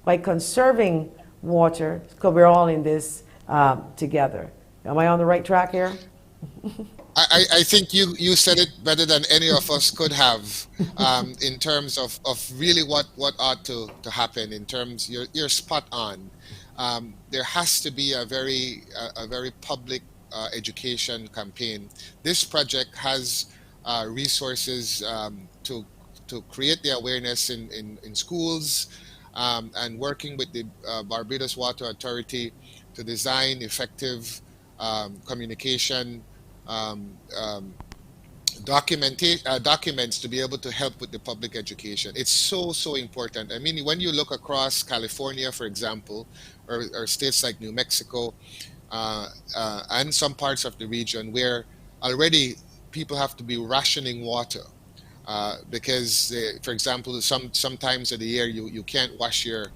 by conserving water, because we're all in this together. Am I on the right track here?
I think you said it better than any of us could have, in terms of really what ought to happen. In terms, you're spot on. There has to be a very public education campaign. This project has resources to create the awareness in schools, and working with the Barbados Water Authority to design effective communication documents to be able to help with the public education. It's so important. I mean, when you look across California, for example, or states like New Mexico, and some parts of the region where already people have to be rationing water because, for example, sometimes of the year you can't wash your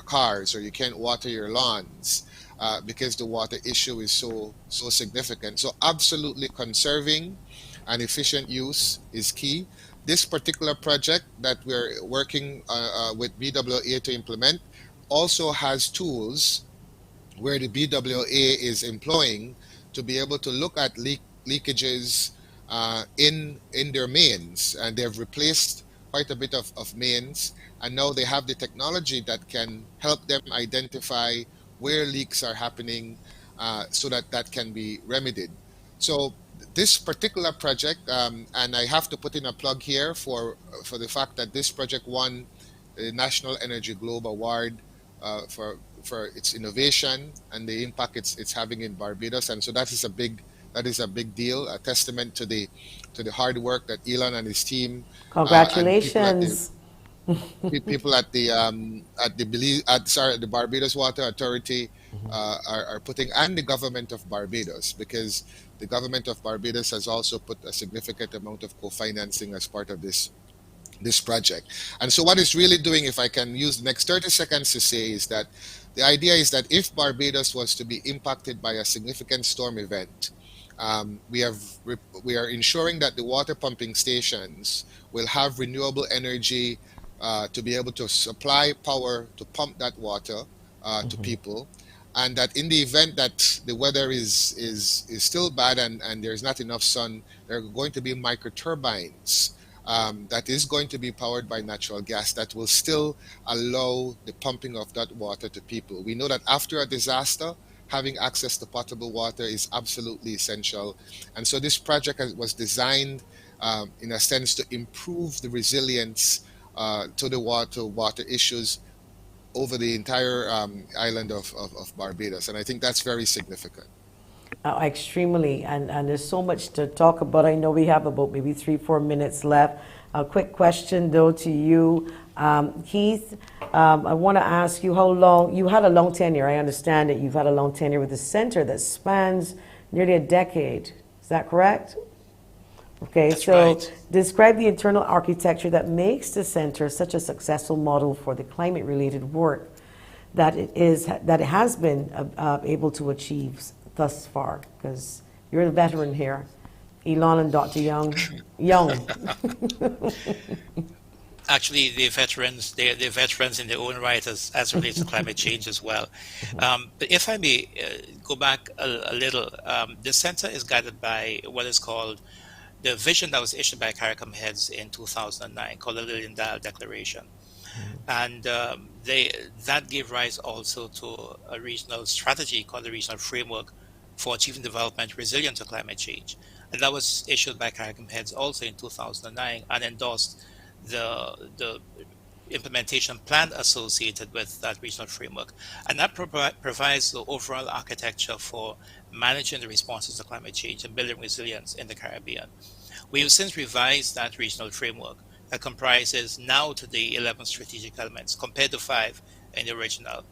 cars or you can't water your lawns because the water issue is so significant. So absolutely conserving and efficient use is key. This particular project that we're working with BWA to implement also has tools where the BWA is employing to be able to look at leakages in their mains, and they've replaced quite a bit of mains, and now they have the technology that can help them identify where leaks are happening, so that that can be remedied. So this particular project, and I have to put in a plug here for the fact that this project won the National Energy Globe Award for its innovation and the impact it's having in Barbados, and so that is a big deal, a testament to the hard work that Elon and his team and
Congratulations.
people at the Barbados Water Authority are putting, and the government of Barbados, because the government of Barbados has also put a significant amount of co-financing as part of this project. And so what it's really doing, if I can use the next 30 seconds to say, is that the idea is that if Barbados was to be impacted by a significant storm event, we are ensuring that the water pumping stations will have renewable energy to be able to supply power to pump that water to people, and that in the event that the weather is still bad and there's not enough sun, there are going to be micro turbines that is going to be powered by natural gas that will still allow the pumping of that water to people. We know that after a disaster, having access to potable water is absolutely essential. And so this project was designed in a sense to improve the resilience to the water issues over the entire island of Barbados. And I think that's very significant.
Extremely, and there's so much to talk about. I know we have about maybe 3-4 minutes left. A quick question though to you, Keith. I want to ask you how long you had a long tenure. I understand that you've had a long tenure with the center that spans nearly a decade. Is that correct? Okay,
That's
so
right.
describe the internal architecture that makes the center such a successful model for the climate-related work that it has been able to achieve thus far. Because you're the veteran here, Elon and Dr. Young.
Actually, they're veterans in their own right as it relates to climate change as well. But if I may go back a little, the center is guided by what is called the vision that was issued by CARICOM heads in 2009, called the Lillian Dial Declaration. And that gave rise also to a regional strategy called the Regional Framework for Achieving Development Resilient to Climate Change. And that was issued by CARICOM heads also in 2009 and endorsed the implementation plan associated with that regional framework. And that provides the overall architecture for managing the responses to climate change and building resilience in the Caribbean. We have since revised that regional framework that comprises now today 11 strategic elements compared to 5 in the original.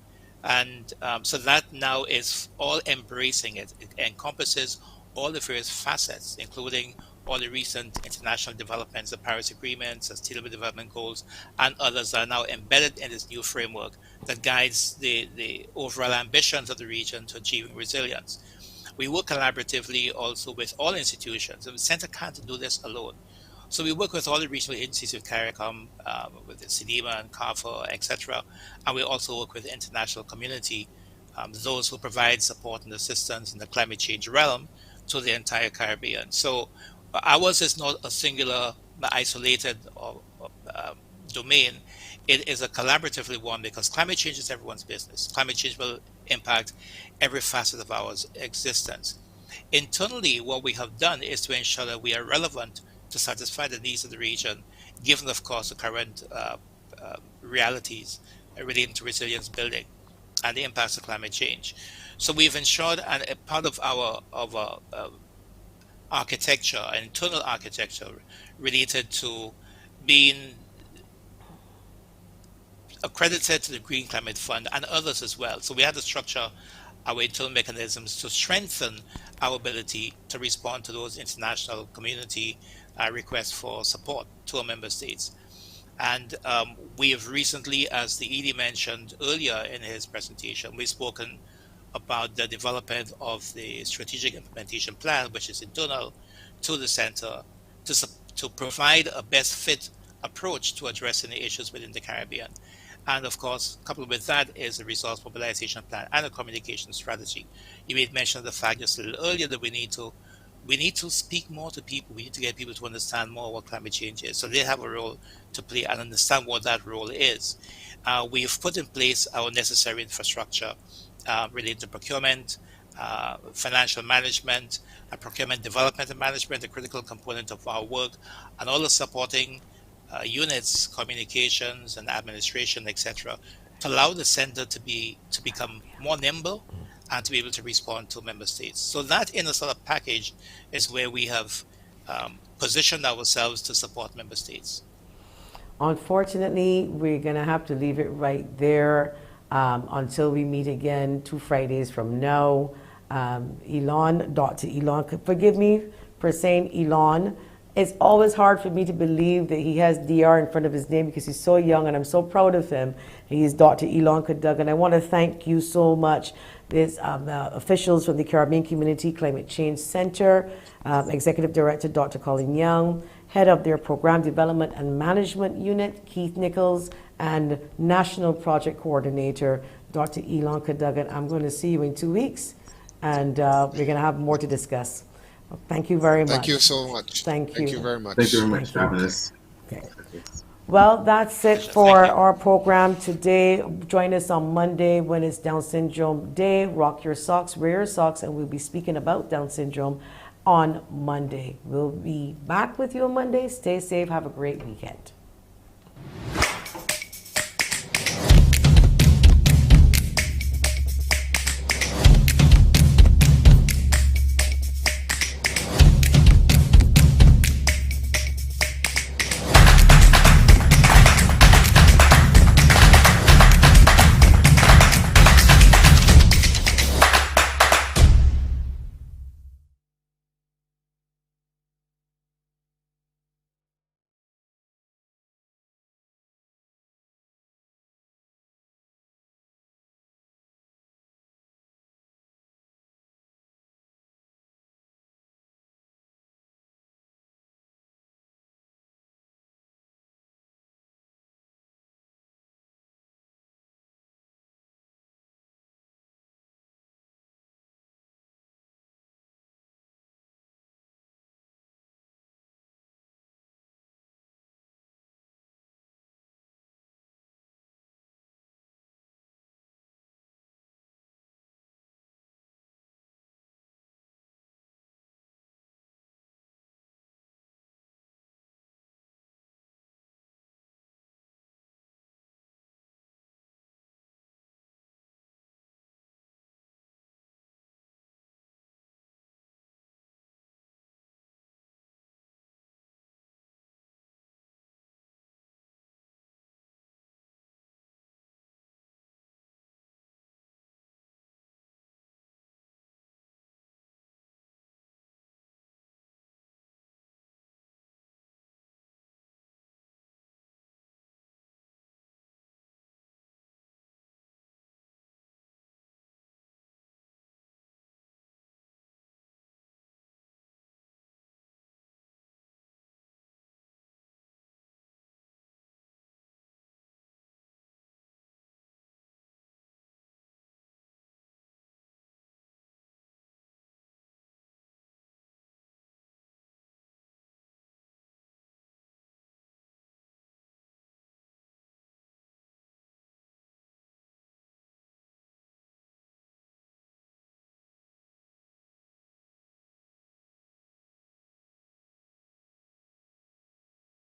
And so that now is all embracing it. It encompasses all the various facets, including all the recent international developments, the Paris Agreement, Sustainable Development Goals, and others that are now embedded in this new framework that guides the overall ambitions of the region to achieving resilience. We work collaboratively also with all institutions, and the center can't do this alone. So we work with all the regional agencies with CARICOM, with the CEDEMA and CARFA, etc. And we also work with the international community, those who provide support and assistance in the climate change realm to the entire Caribbean. So ours is not a singular, isolated domain. It is a collaboratively one because climate change is everyone's business. Climate change will impact every facet of our existence. Internally, what we have done is to ensure that we are relevant to satisfy the needs of the region, given, of course, the current realities relating to resilience building and the impacts of climate change. So we've ensured, and a part of our architecture, internal architecture, related to being accredited to the Green Climate Fund and others as well. So we had to structure our internal mechanisms to strengthen our ability to respond to those international community requests for support to our member states. And we have recently, as the ED mentioned earlier in his presentation, we've spoken about the development of the strategic implementation plan, which is internal to the center, to provide a best fit approach to addressing the issues within the Caribbean. And of course, coupled with that is a resource mobilization plan and a communication strategy. You made mention of the fact just a little earlier that we need to speak more to people. We need to get people to understand more what climate change is. So they have a role to play and understand what that role is. We've put in place our necessary infrastructure related to procurement, financial management, procurement development and management, a critical component of our work, and all the supporting units, communications and administration, etc., to allow the center to become more nimble and to be able to respond to member states. So that in a sort of package is where we have positioned ourselves to support member states.
Unfortunately, we're going to have to leave it right there until we meet again 2 Fridays from now. Elon, Dr. Elon, forgive me for saying Elon. It's always hard for me to believe that he has DR in front of his name because he's so young, and I'm so proud of him. He's Dr. Elon Cadogan. I want to thank you so much. There's officials from the Caribbean Community Climate Change Center, Executive Director Dr. Colin Young, Head of their Program Development and Management Unit, Keith Nichols, and National Project Coordinator, Dr. Elon Cadogan. I'm going to see you in 2 weeks, and we're going to have more to discuss. Thank you very much.
Thank you so much.
Thank you.
Thank you very much.
Thank you very much for having us.
Okay. Well, that's it for our program today. Join us on Monday when it's Down Syndrome Day. Rock your socks, wear your socks, and we'll be speaking about Down syndrome on Monday. We'll be back with you on Monday. Stay safe. Have a great weekend.